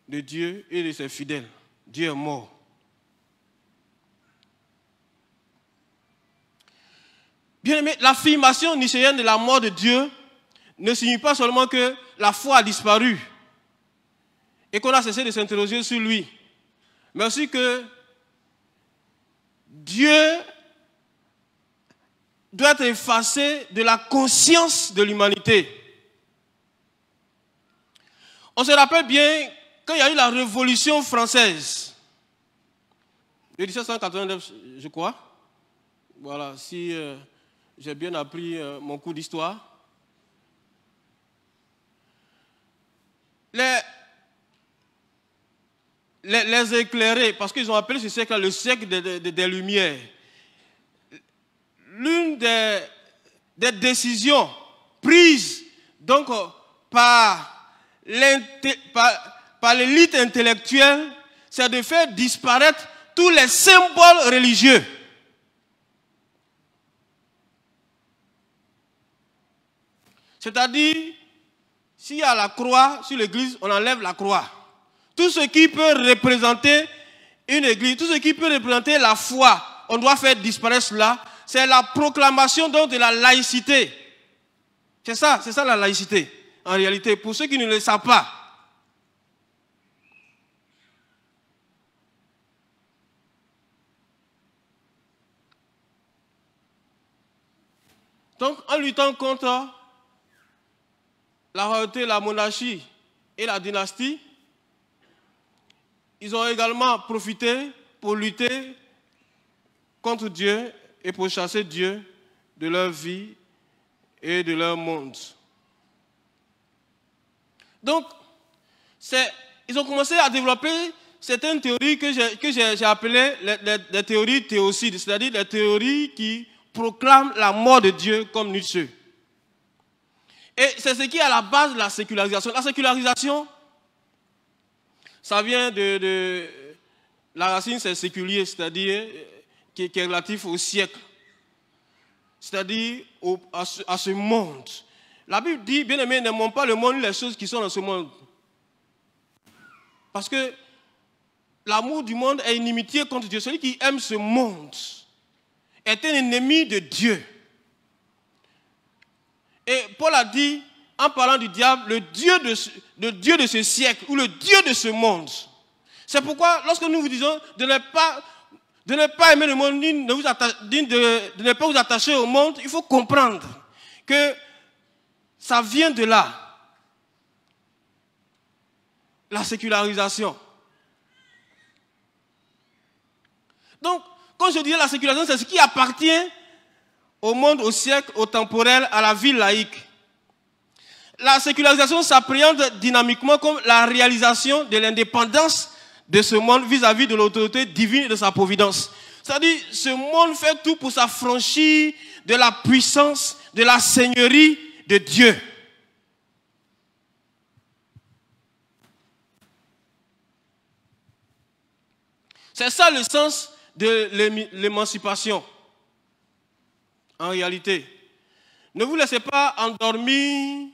de Dieu et de ses fidèles. Dieu est mort. Bien aimé, l'affirmation nietzschéenne de la mort de Dieu ne signifie pas seulement que la foi a disparu et qu'on a cessé de s'interroger sur lui, mais aussi que Dieu doit être effacé de la conscience de l'humanité. On se rappelle bien quand il y a eu la Révolution française de 1789, je crois. Voilà, si j'ai bien appris mon cours d'histoire. Les éclairés, parce qu'ils ont appelé ce siècle le siècle des Lumières. L'une des décisions prises donc par l'élite intellectuelle, c'est de faire disparaître tous les symboles religieux. C'est-à-dire, s'il y a la croix sur l'église, on enlève la croix. Tout ce qui peut représenter une église, tout ce qui peut représenter la foi, on doit faire disparaître cela. C'est la proclamation donc de la laïcité. C'est ça la laïcité, en réalité, pour ceux qui ne le savent pas. Donc, en luttant contre la royauté, la monarchie et la dynastie, ils ont également profité pour lutter contre Dieu et pour chasser Dieu de leur vie et de leur monde. Donc, ils ont commencé à développer certaines théories que j'ai appelées les théories théocides, c'est-à-dire les théories qui proclament la mort de Dieu comme Nietzsche. Et c'est ce qui est à la base de la sécularisation. La sécularisation, ça vient de la racine, c'est séculier, c'est-à-dire qui est relatif au siècle, c'est-à-dire à ce monde. La Bible dit, bien aimé, n'aimons pas le monde, les choses qui sont dans ce monde. Parce que l'amour du monde est inimitié contre Dieu. Celui qui aime ce monde est un ennemi de Dieu. Et Paul a dit, en parlant du diable, le Dieu de ce siècle, ou le Dieu de ce monde. C'est pourquoi, lorsque nous vous disons de ne pas aimer le monde, de ne pas vous attacher au monde, il faut comprendre que ça vient de là. La sécularisation. Donc, quand je dis la sécularisation, c'est ce qui appartient au monde, au siècle, au temporel, à la vie laïque. La sécularisation s'appréhende dynamiquement comme la réalisation de l'indépendance de ce monde vis-à-vis de l'autorité divine et de sa providence. C'est-à-dire, ce monde fait tout pour s'affranchir de la puissance, de la seigneurie de Dieu. C'est ça le sens de l'émancipation. En réalité, ne vous laissez pas endormir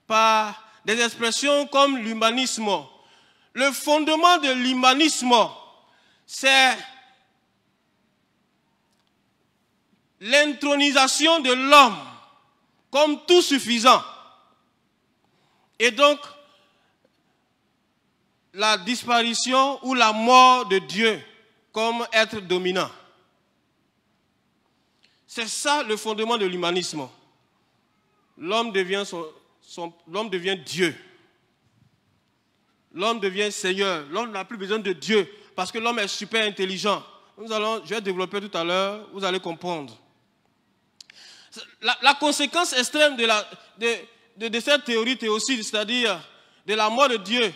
par des expressions comme l'humanisme. Le fondement de l'humanisme, c'est l'intronisation de l'homme comme tout suffisant. Et donc, la disparition ou la mort de Dieu comme être dominant. C'est ça le fondement de l'humanisme. L'homme devient Dieu. l'homme devient Seigneur. L'homme n'a plus besoin de Dieu parce que l'homme est super intelligent. Je vais développer tout à l'heure, vous allez comprendre. La conséquence extrême de cette théorie théocide, c'est-à-dire de la mort de Dieu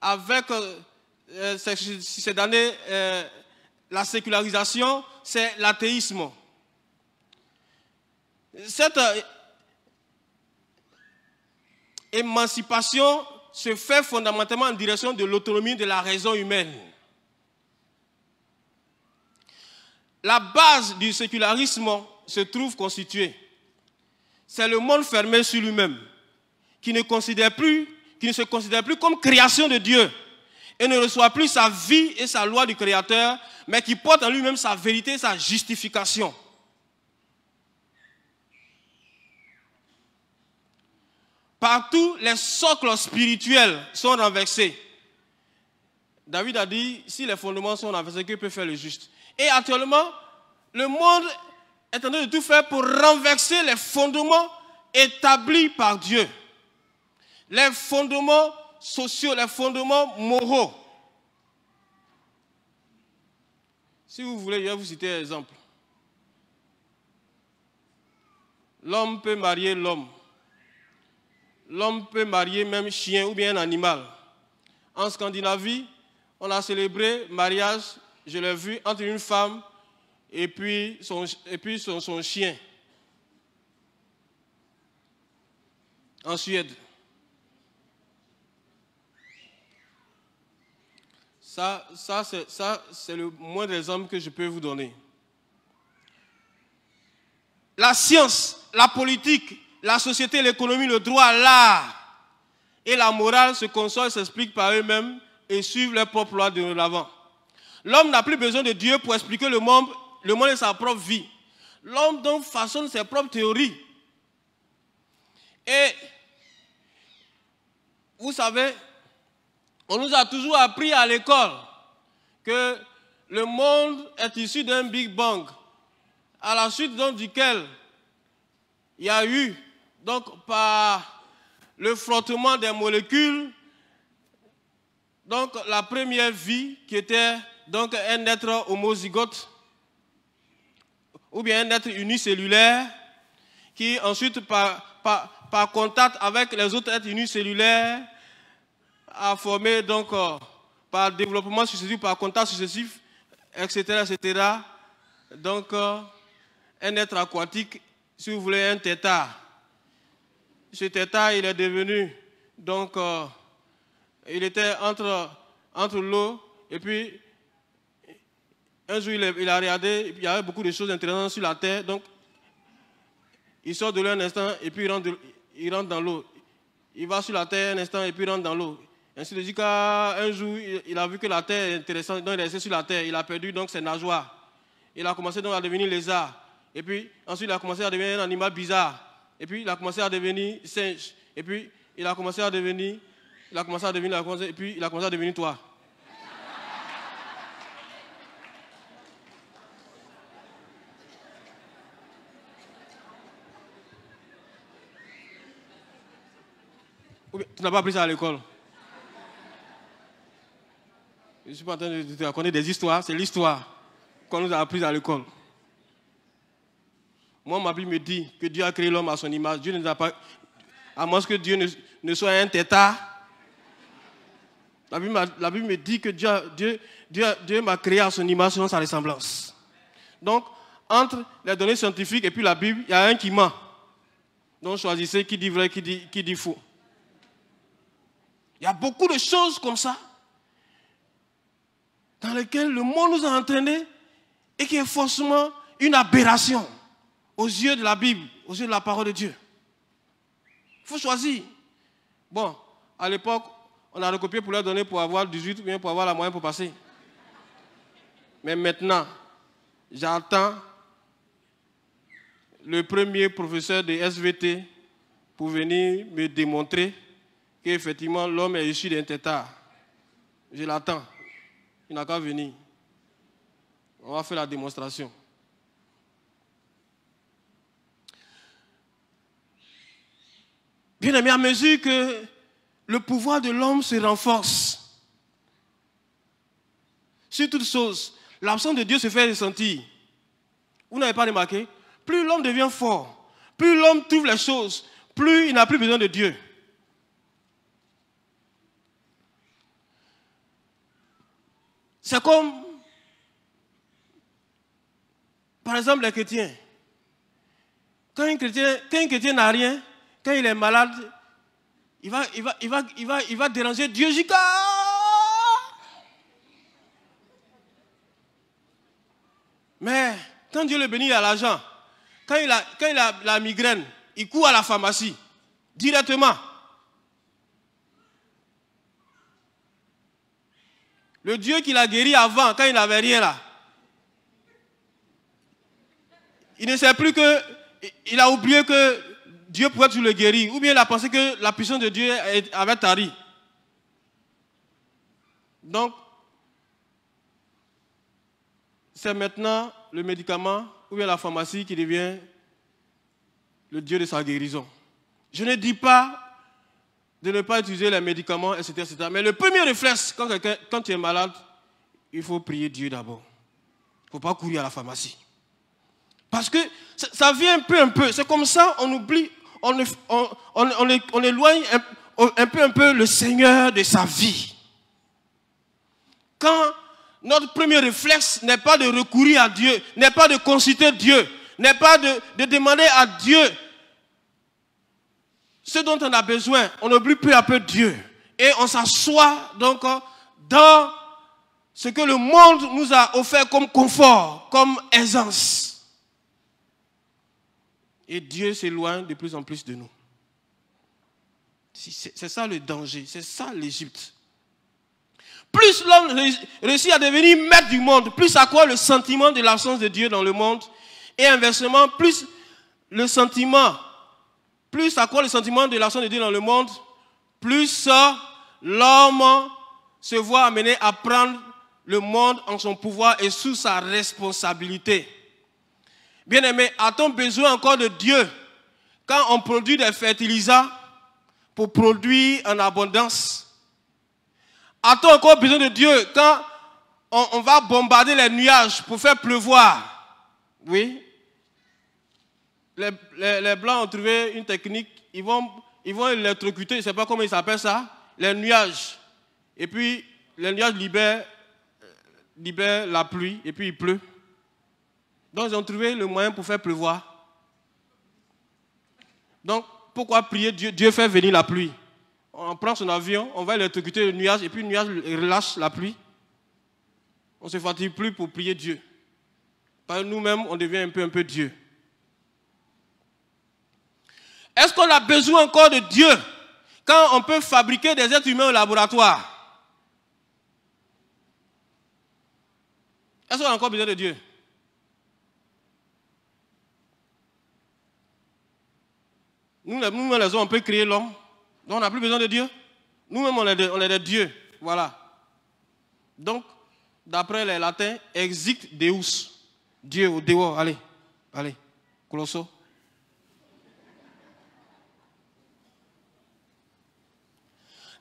avec ces années, la sécularisation, c'est l'athéisme. Cette émancipation se fait fondamentalement en direction de l'autonomie de la raison humaine. La base du sécularisme se trouve constituée. C'est le monde fermé sur lui-même, qui ne se considère plus comme création de Dieu et ne reçoit plus sa vie et sa loi du Créateur, mais qui porte en lui-même sa vérité et sa justification. Partout, les socles spirituels sont renversés. David a dit, si les fondements sont renversés, que peut faire le juste? Et actuellement, le monde est en train de tout faire pour renverser les fondements établis par Dieu. Les fondements sociaux, les fondements moraux. Si vous voulez, je vais vous citer un exemple. L'homme peut marier l'homme. L'homme peut marier même chien ou bien un animal. En Scandinavie, on a célébré mariage, je l'ai vu, entre une femme et puis son chien. En Suède. Ça c'est le moindre exemple que je peux vous donner. La science, la politique, la société, l'économie, le droit, l'art et la morale se consolent, s'expliquent par eux-mêmes et suivent leurs propres lois de l'avant. L'homme n'a plus besoin de Dieu pour expliquer le monde et sa propre vie. L'homme donc façonne ses propres théories. Et vous savez, on nous a toujours appris à l'école que le monde est issu d'un Big Bang, à la suite donc duquel il y a eu, donc par le frottement des molécules, donc la première vie qui était donc un être homozygote, ou bien un être unicellulaire, qui ensuite par contact avec les autres êtres unicellulaires a formé donc par développement successif, par contact successif, etc., etc. Donc un être aquatique, si vous voulez, un tétard. Ce tétard, il est devenu, donc, il était entre l'eau, et puis, un jour, il a regardé, il y avait beaucoup de choses intéressantes sur la terre, donc, il sort de l'eau un instant, et puis il rentre dans l'eau. Il va sur la terre un instant, et puis il rentre dans l'eau. Ainsi de suite, qu'un jour, il a vu que la terre est intéressante, donc il est resté sur la terre, il a perdu donc ses nageoires. Il a commencé donc à devenir lézard. Et puis, ensuite, il a commencé à devenir un animal bizarre. Et puis, il a commencé à devenir singe. Et puis, il a commencé à devenir, et puis, il a commencé à devenir toi. Tu n'as pas appris ça à l'école. Je ne suis pas en train de te raconter des histoires, c'est l'histoire qu'on nous a appris à l'école. Moi, ma Bible me dit que Dieu a créé l'homme à son image. Dieu ne nous a pas... À moins que Dieu ne soit un tétard. La Bible me dit que Dieu m'a créé à son image selon sa ressemblance. Donc, entre les données scientifiques et puis la Bible, il y a un qui ment. Donc, choisissez qui dit vrai, qui dit faux. Il y a beaucoup de choses comme ça dans lesquelles le monde nous a entraînés et qui est forcément une aberration aux yeux de la Bible, aux yeux de la parole de Dieu. Il faut choisir. Bon, à l'époque, on a recopié pour leur donner pour avoir 18 ou bien pour avoir la moyenne pour passer. Mais maintenant, j'attends le premier professeur de SVT pour venir me démontrer qu'effectivement l'homme est issu d'un tétard. Je l'attends. Il n'a qu'à venir. On va faire la démonstration. Bien aimé, à mesure que le pouvoir de l'homme se renforce. Sur toute chose, l'absence de Dieu se fait ressentir. Vous n'avez pas remarqué? Plus l'homme devient fort, plus l'homme trouve les choses, plus il n'a plus besoin de Dieu. C'est comme, par exemple, les chrétiens. Quand un chrétien n'a rien, quand il est malade, il va déranger Dieu jusqu'à... Mais quand Dieu le bénit, il a l'argent. Quand il a la migraine, il court à la pharmacie, directement. Le Dieu qui l'a guéri avant, quand il n'avait rien là, il ne sait plus que, il a oublié que Dieu pouvait toujours le guérir, ou bien il a pensé que la puissance de Dieu avait tari. Donc, c'est maintenant le médicament, ou bien la pharmacie qui devient le Dieu de sa guérison. Je ne dis pas de ne pas utiliser les médicaments, etc., etc. Mais le premier réflexe, quand tu es malade, il faut prier Dieu d'abord. Il ne faut pas courir à la pharmacie. Parce que ça vient un peu. C'est comme ça, on oublie, on éloigne un peu le Seigneur de sa vie. Quand notre premier réflexe n'est pas de recourir à Dieu, n'est pas de consulter Dieu, n'est pas de demander à Dieu ce dont on a besoin, on oublie peu à peu Dieu. Et on s'assoit donc dans ce que le monde nous a offert comme confort, comme aisance. Et Dieu s'éloigne de plus en plus de nous. C'est ça le danger, c'est ça l'Égypte. Plus l'homme réussit à devenir maître du monde, plus à quoi le sentiment de l'absence de Dieu dans le monde, et inversement, plus à quoi le sentiment de l'absence de Dieu dans le monde, plus l'homme se voit amené à prendre le monde en son pouvoir et sous sa responsabilité. Bien-aimé, a-t-on besoin encore de Dieu quand on produit des fertilisants pour produire en abondance? A-t-on encore besoin de Dieu quand on va bombarder les nuages pour faire pleuvoir? Oui. Les Blancs ont trouvé une technique, ils vont électrocuter, je ne sais pas comment ils s'appellent ça, les nuages. Et puis, les nuages libèrent la pluie, et puis il pleut. Donc, ils ont trouvé le moyen pour faire pleuvoir. Donc, pourquoi prier Dieu? Dieu fait venir la pluie. On prend son avion, on va électrocuter le nuage, et puis le nuage relâche la pluie. On ne se fatigue plus pour prier Dieu. Par nous-mêmes, on devient un peu Dieu. Est-ce qu'on a besoin encore de Dieu quand on peut fabriquer des êtres humains au laboratoire? Est-ce qu'on a encore besoin de Dieu? Nous-mêmes, les hommes, on peut créer l'homme. Donc, on n'a plus besoin de Dieu. Nous-mêmes, on est des dieux. Voilà. Donc, d'après les latins, exict Deus. Dieu au dehors. Allez. Colosso.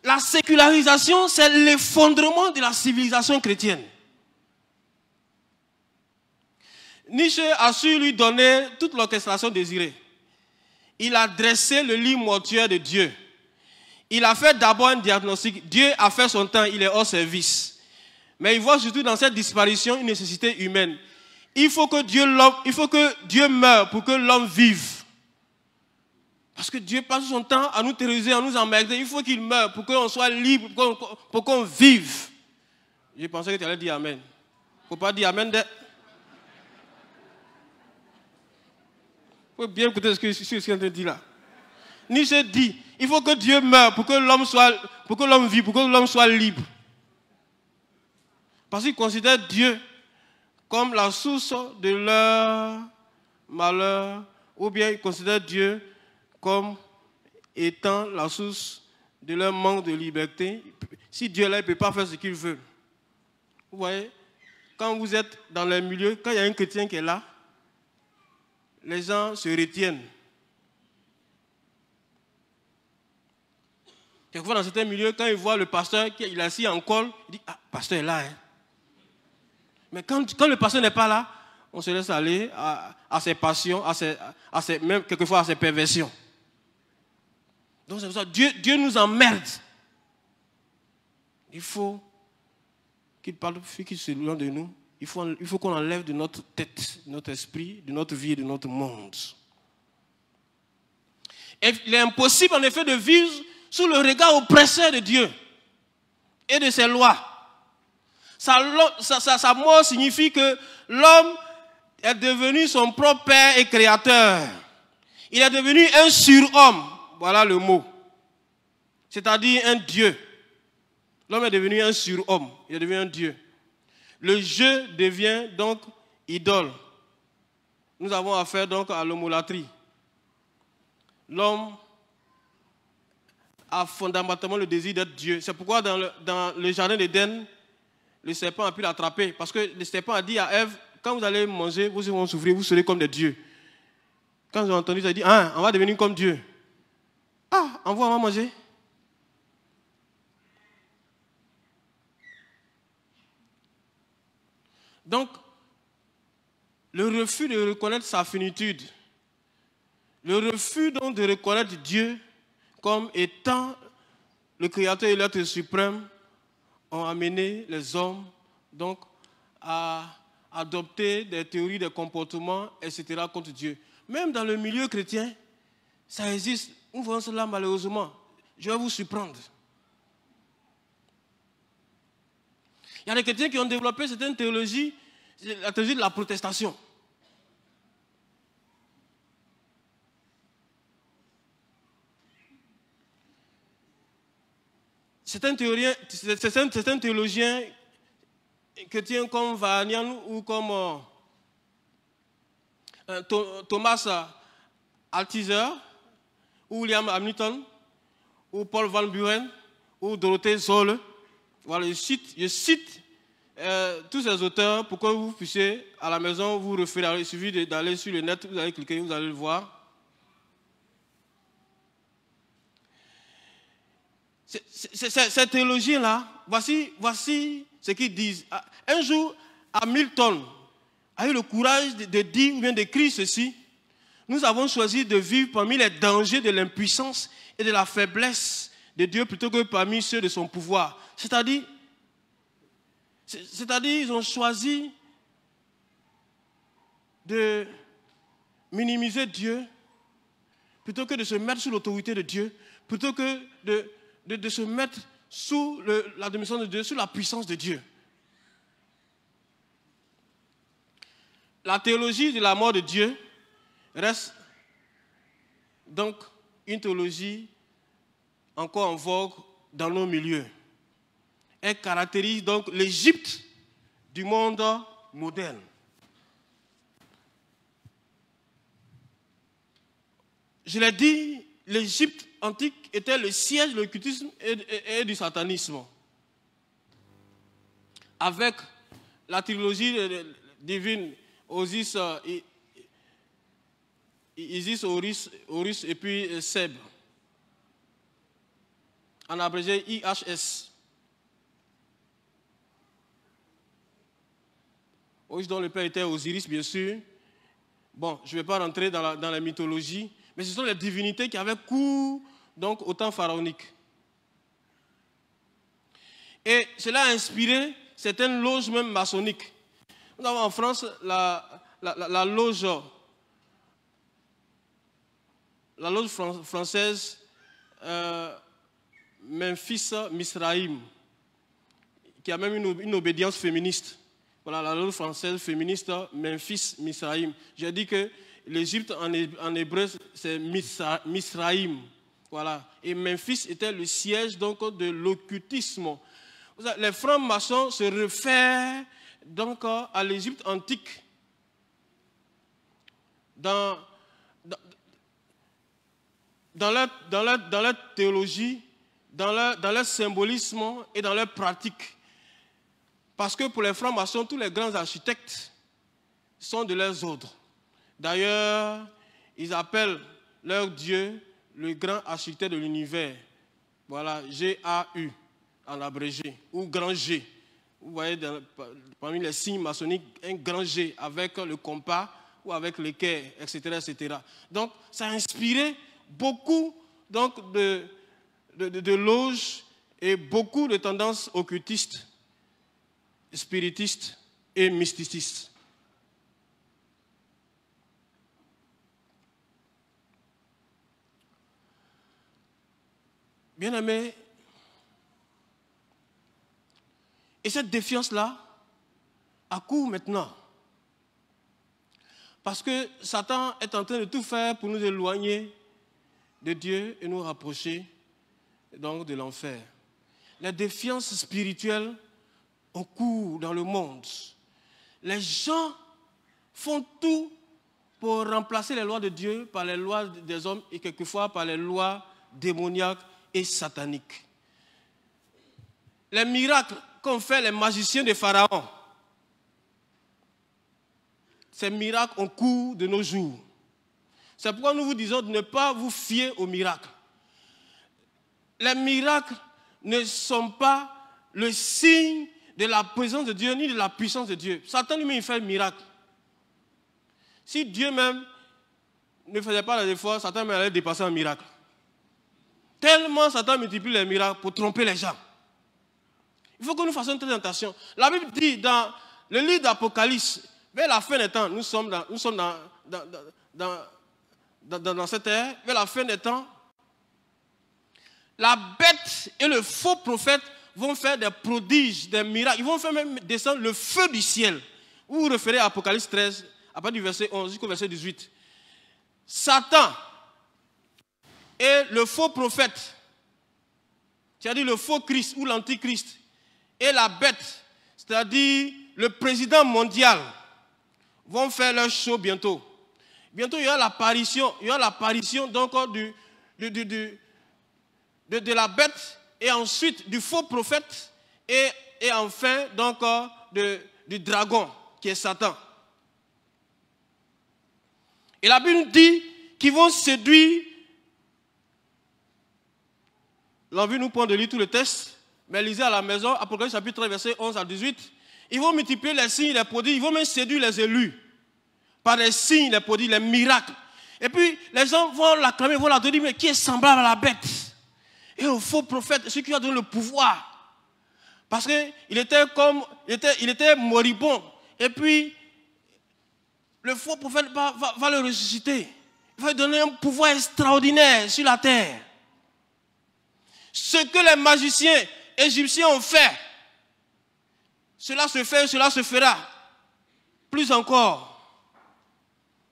La sécularisation, c'est l'effondrement de la civilisation chrétienne. Nietzsche a su lui donner toute l'orchestration désirée. Il a dressé le lit mortuaire de Dieu. Il a fait d'abord un diagnostic. Dieu a fait son temps, il est hors service. Mais il voit surtout dans cette disparition une nécessité humaine. Il faut que Dieu meure pour que l'homme vive. Parce que Dieu passe son temps à nous terroriser, à nous emmerder. Il faut qu'il meure pour qu'on soit libre, pour qu'on vive. Je pensais que tu allais dire Amen. Il ne faut pas dire Amen. Il faut bien écouter ce que je suis en train de dire là. Nietzsche dit, il faut que Dieu meure pour que l'homme vive, pour que l'homme soit libre. Parce qu'il considère Dieu comme la source de leur malheur, ou bien il considère Dieu comme étant la source de leur manque de liberté. Si Dieu est là, il ne peut pas faire ce qu'il veut. Vous voyez, quand vous êtes dans les milieux, quand il y a un chrétien qui est là, les gens se retiennent. Quelquefois, dans certains milieux, quand il voit le pasteur, il est assis en col, il dit, ah, le pasteur est là. Hein. Mais quand le pasteur n'est pas là, on se laisse aller à ses passions, même quelquefois à ses perversions. Donc c'est pour ça que Dieu nous emmerde. Il faut qu'il parle, qu'il se loin de nous. Il faut qu'on enlève de notre tête, de notre esprit, de notre vie et de notre monde. Et il est impossible en effet de vivre sous le regard oppresseur de Dieu et de ses lois. Sa mort signifie que l'homme est devenu son propre père et créateur. Il est devenu un surhomme. Voilà le mot. C'est-à-dire un Dieu. L'homme est devenu un surhomme. Il est devenu un Dieu. Le jeu devient donc idole. Nous avons affaire donc à l'homolâtrie. L'homme a fondamentalement le désir d'être Dieu. C'est pourquoi dans le jardin d'Éden, le serpent a pu l'attraper. Parce que le serpent a dit à Ève, quand vous allez manger, vous allez souffrir, vous serez comme des dieux. Quand ils ont entendu ça, ils ont dit, ah, on va devenir comme Dieu. Ah, on va manger. Donc, le refus de reconnaître sa finitude, le refus donc de reconnaître Dieu comme étant le Créateur et l'être suprême ont amené les hommes donc à adopter des théories, des comportements, etc. contre Dieu. Même dans le milieu chrétien, ça existe. Nous voyons cela malheureusement. Je vais vous surprendre. Il y a des chrétiens qui ont développé certaines théologies, la théologie de la protestation. Certains théologiens chrétiens comme Vanian ou comme Thomas Altizer, ou William Hamilton, ou Paul Van Buren, ou Dorothée Zolle. Voilà, je cite tous ces auteurs pour que vous puissiez, à la maison, vous référer. Il suffit d'aller sur le net, vous allez cliquer, vous allez le voir. Cette théologie-là, voici ce qu'ils disent. Un jour, Hamilton a eu le courage de dire ou bien d'écrire ceci. Nous avons choisi de vivre parmi les dangers de l'impuissance et de la faiblesse de Dieu plutôt que parmi ceux de son pouvoir. C'est-à-dire, ils ont choisi de minimiser Dieu plutôt que de se mettre sous l'autorité de Dieu, plutôt que de se mettre sous la domination de Dieu, sous la puissance de Dieu. La théologie de la mort de Dieu reste donc une théologie encore en vogue dans nos milieux. Elle caractérise donc l'Égypte du monde moderne. Je l'ai dit, l'Égypte antique était le siège de l'occultisme et du satanisme. Avec la trilogie divine Isis, Horus et puis Seb. En abrégé IHS. Horus dont le père était Osiris, bien sûr. Bon, je ne vais pas rentrer dans la mythologie, mais ce sont les divinités qui avaient cours donc au temps pharaonique. Et cela a inspiré certaines loges même maçonniques. Nous avons en France la loge française Memphis Misraïm, qui a même une obédience féministe. Voilà, la loge française féministe Memphis Misraïm. J'ai dit que l'Égypte en hébreu c'est Misraïm. Voilà. Et Memphis était le siège donc de l'occultisme. Les francs-maçons se réfèrent donc à l'Égypte antique. Dans leur théologie, dans leur symbolisme et dans leur pratique. Parce que pour les francs-maçons, tous les grands architectes sont de leurs ordres. D'ailleurs, ils appellent leur Dieu le grand architecte de l'univers. Voilà, G-A-U, en abrégé, ou grand G. Vous voyez, parmi les signes maçonniques, un grand G avec le compas ou avec l'équerre, etc., etc. Donc, ça a inspiré beaucoup donc, de loges et beaucoup de tendances occultistes, spiritistes et mysticistes. Bien-aimés, et cette défiance-là accourt maintenant. Parce que Satan est en train de tout faire pour nous éloigner de Dieu et nous rapprocher donc de l'enfer. La défiance spirituelle court dans le monde. Les gens font tout pour remplacer les lois de Dieu par les lois des hommes et quelquefois par les lois démoniaques et sataniques. Les miracles qu'ont fait les magiciens de Pharaon, ces miracles ont cours de nos jours. C'est pourquoi nous vous disons de ne pas vous fier aux miracles. Les miracles ne sont pas le signe de la présence de Dieu ni de la puissance de Dieu. Satan lui-même, il fait un miracle. Si Dieu même ne faisait pas les efforts, Satan allait dépasser un miracle. Tellement Satan multiplie les miracles pour tromper les gens. Il faut que nous fassions très attention. La Bible dit dans le livre d'Apocalypse, vers la fin des temps, nous sommes dans cette ère, vers la fin des temps, la bête et le faux prophète vont faire des prodiges, des miracles. Ils vont faire même descendre le feu du ciel. Vous vous référez à Apocalypse 13, à partir du verset 11 jusqu'au verset 18. Satan et le faux prophète, c'est-à-dire le faux Christ ou l'antichrist, et la bête, c'est-à-dire le président mondial, vont faire leur show bientôt. Bientôt, il y aura l'apparition donc de la bête et ensuite du faux prophète et enfin donc du dragon qui est Satan. Et la Bible dit qu'ils vont séduire. L'envie nous prend de lire tout le texte, mais lisez à la maison, Apocalypse chapitre 3, verset 11 à 18. Ils vont multiplier les signes, les prodiges, ils vont même séduire les élus par les signes, les prodiges, les miracles. Et puis les gens vont l'acclamer, vont la dire, mais qui est semblable à la bête? Et au faux prophète, celui qui a donné le pouvoir. Parce qu'il était moribond. Et puis, le faux prophète va le ressusciter. Il va lui donner un pouvoir extraordinaire sur la terre. Ce que les magiciens égyptiens ont fait, cela se fait, cela se fera. Plus encore,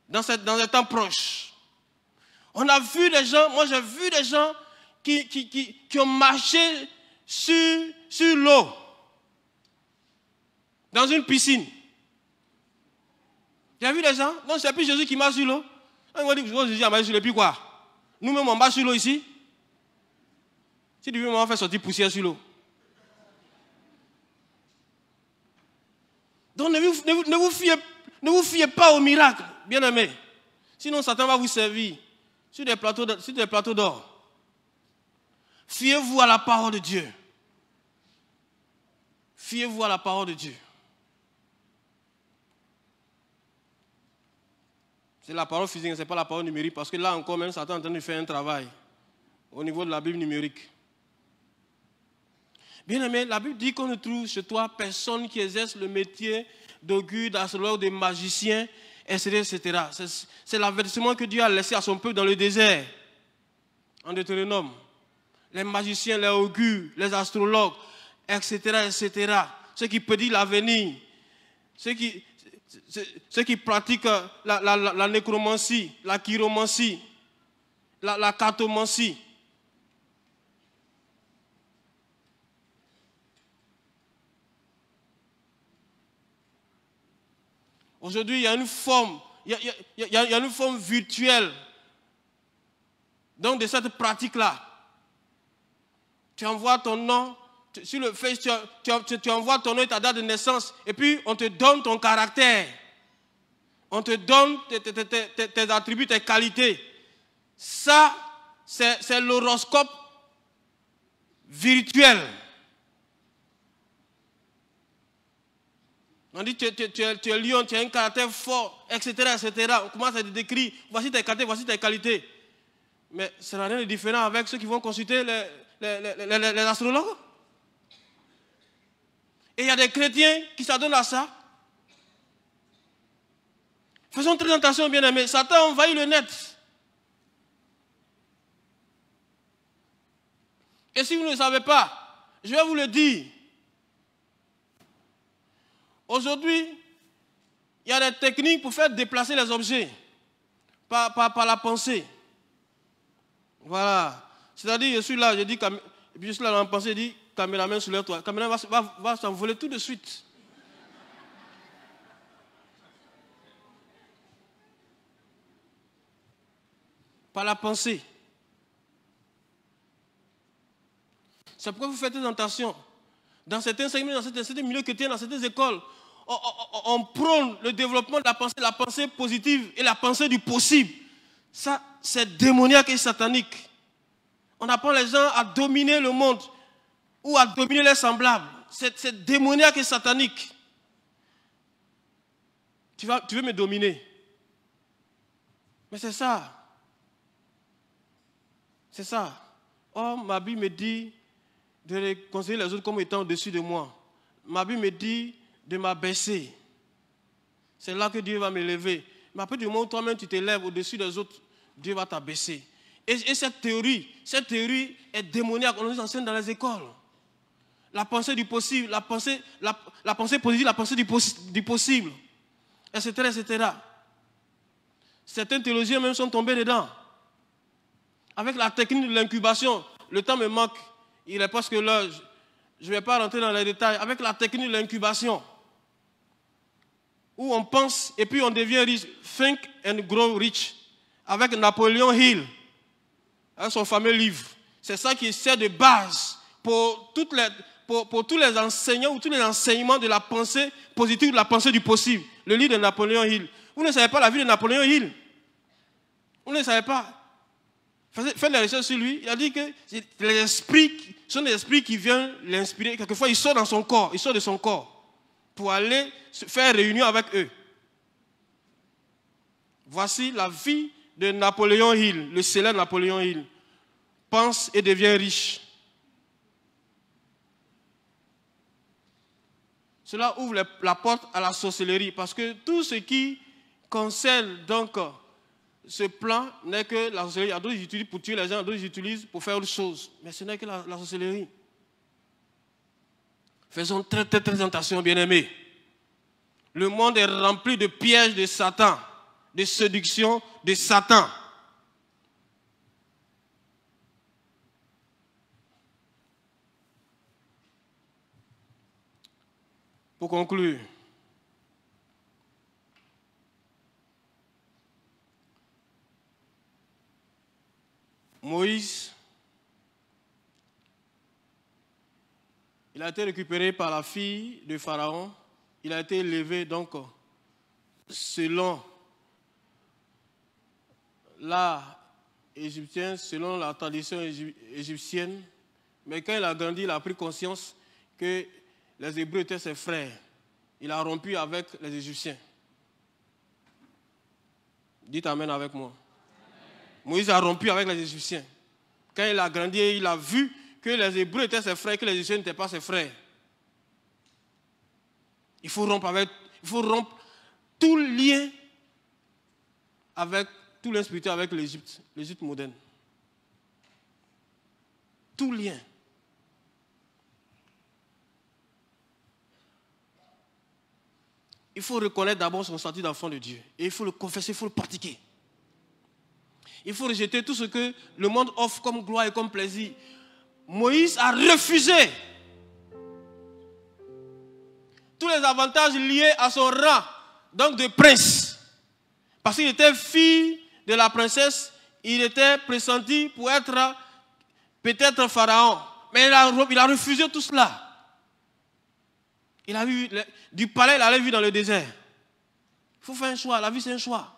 dans un temps proche. On a vu des gens, moi j'ai vu des gens qui ont marché sur l'eau, dans une piscine. Tu as vu des gens? Non, c'est plus Jésus qui marche sur l'eau. On va dire que Jésus a marché sur l'eau, puis quoi? Nous-mêmes, on marche sur l'eau ici. Si Dieu m'a fait sortir poussière sur l'eau. Donc ne vous fiez pas aux miracles, bien-aimés. Sinon, Satan va vous servir sur des plateaux d'or. Fiez-vous à la parole de Dieu. Fiez-vous à la parole de Dieu. C'est la parole physique, ce n'est pas la parole numérique, parce que là encore, même Satan est en train de faire un travail au niveau de la Bible numérique. Bien-aimé, la Bible dit qu'on ne trouve chez toi personne qui exerce le métier d'augure, d'astrologue, de magicien, etc. C'est l'avertissement que Dieu a laissé à son peuple dans le désert, en Deutéronome. Les magiciens, les augures, les astrologues, etc., etc. Ceux qui prédisent l'avenir, ceux qui pratiquent la nécromancie, la chiromancie, la cartomancie. Aujourd'hui, il y a une forme, il y a une forme virtuelle donc de cette pratique-là. Tu envoies ton nom, sur le Face, tu envoies ton nom et ta date de naissance, et puis on te donne ton caractère. On te donne tes attributs, tes qualités. Ça, c'est l'horoscope virtuel. On dit tu es lion, tu as un caractère fort, etc., etc. On commence à te décrire, voici tes qualités, voici tes qualités. Mais ça n'a rien de différent avec ceux qui vont consulter les astrologues. Et il y a des chrétiens qui s'adonnent à ça. Faisons très attention, bien-aimés. Satan envahit le net. Et si vous ne le savez pas, je vais vous le dire. Aujourd'hui, il y a des techniques pour faire déplacer les objets par la pensée. Voilà. C'est-à-dire, je suis là, je dis, et puis je suis là dans la pensée, je dis, caméraman, soulève-toi. Le caméraman va s'envoler tout de suite. Par la pensée. C'est pourquoi vous faites attention. Dans certains segments, dans certains milieux chrétiens, dans certaines écoles, on prône le développement de la pensée positive et la pensée du possible. Ça, c'est démoniaque et satanique. On apprend les gens à dominer le monde ou à dominer les semblables. C'est démoniaque et satanique. Tu veux me dominer. Mais c'est ça. C'est ça. Oh, ma Bible me dit de considérer les autres comme étant au-dessus de moi. Ma Bible me dit de m'abaisser. C'est là que Dieu va me lever. Mais après du moment où toi-même tu t'élèves au-dessus des autres, Dieu va t'abaisser. Et cette théorie est démoniaque. On nous enseigne dans les écoles. La pensée du possible, la pensée positive, la pensée du possible, etc., etc. Certains théologiens même sont tombés dedans. Avec la technique de l'incubation, le temps me manque, il est presque l'heure, je ne vais pas rentrer dans les détails. Avec la technique de l'incubation, où on pense et puis on devient riche, think and grow rich, avec Napoleon Hill, avec son fameux livre. C'est ça qui sert de base pour tous les enseignants ou tous les enseignements de la pensée positive, de la pensée du possible. Le livre de Napoleon Hill. Vous ne savez pas la vie de Napoléon Hill? Vous ne le savez pas? Faites des recherches sur lui. Il a dit que les esprits sont des esprits qui viennent l'inspirer. Quelquefois, il sort dans son corps, il sort de son corps pour aller se faire réunion avec eux. Voici la vie de Napoléon Hill, le célèbre Napoléon Hill. Pense et devient riche. Cela ouvre la porte à la sorcellerie parce que tout ce qui concerne donc ce plan n'est que la sorcellerie. Il y a d'autres qui utilisent pour tuer les gens, d'autres qui utilisent pour faire autre chose. Mais ce n'est que la sorcellerie. Faisons très, très, très attention, bien-aimés. Le monde est rempli de pièges de Satan, de séduction de Satan. Pour conclure, Moïse, il a été récupéré par la fille de Pharaon. Il a été élevé donc selon l'art égyptien, selon la tradition égyptienne. Mais quand il a grandi, il a pris conscience que les Hébreux étaient ses frères. Il a rompu avec les Égyptiens. Dites Amen avec moi. Moïse a rompu avec les Égyptiens. Quand il a grandi, il a vu que les Hébreux étaient ses frères, que les Égyptiens n'étaient pas ses frères. Il faut rompre tout lien avec tout lien spirituel avec l'Égypte moderne. Tout lien. Il faut reconnaître d'abord son statut d'enfant de Dieu. Et il faut le confesser, il faut le pratiquer. Il faut rejeter tout ce que le monde offre comme gloire et comme plaisir. Moïse a refusé tous les avantages liés à son rang, donc de prince. Parce qu'il était fils de la princesse, il était pressenti pour être peut-être pharaon. Mais il a refusé tout cela. Il a vu du palais, il allait vivre dans le désert. Il faut faire un choix, la vie c'est un choix.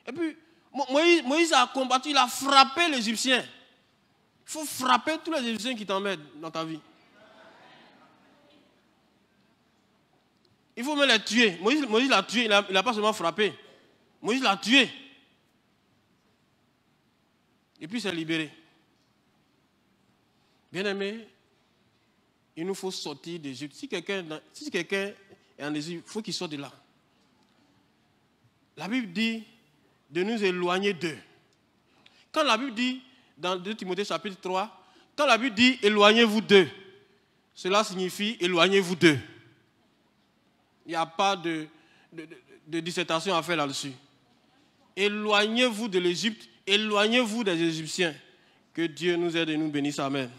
Et puis, Moïse a combattu, il a frappé l'Égyptien. Il faut frapper tous les Égyptiens qui t'emmerdent dans ta vie. Il faut même les tuer. Moïse l'a tué, il n'a pas seulement frappé. Moïse l'a tué. Et puis il s'est libéré. Bien-aimé, il nous faut sortir d'Égypte. Si quelqu'un est en Égypte, il faut qu'il sorte de là. La Bible dit de nous éloigner d'eux. Quand la Bible dit, dans 2 Timothée chapitre 3, quand la Bible dit éloignez-vous d'eux, cela signifie éloignez-vous d'eux. Il n'y a pas de dissertation à faire là-dessus. Éloignez-vous de l'Égypte, éloignez-vous des Égyptiens. Que Dieu nous aide et nous bénisse. Amen.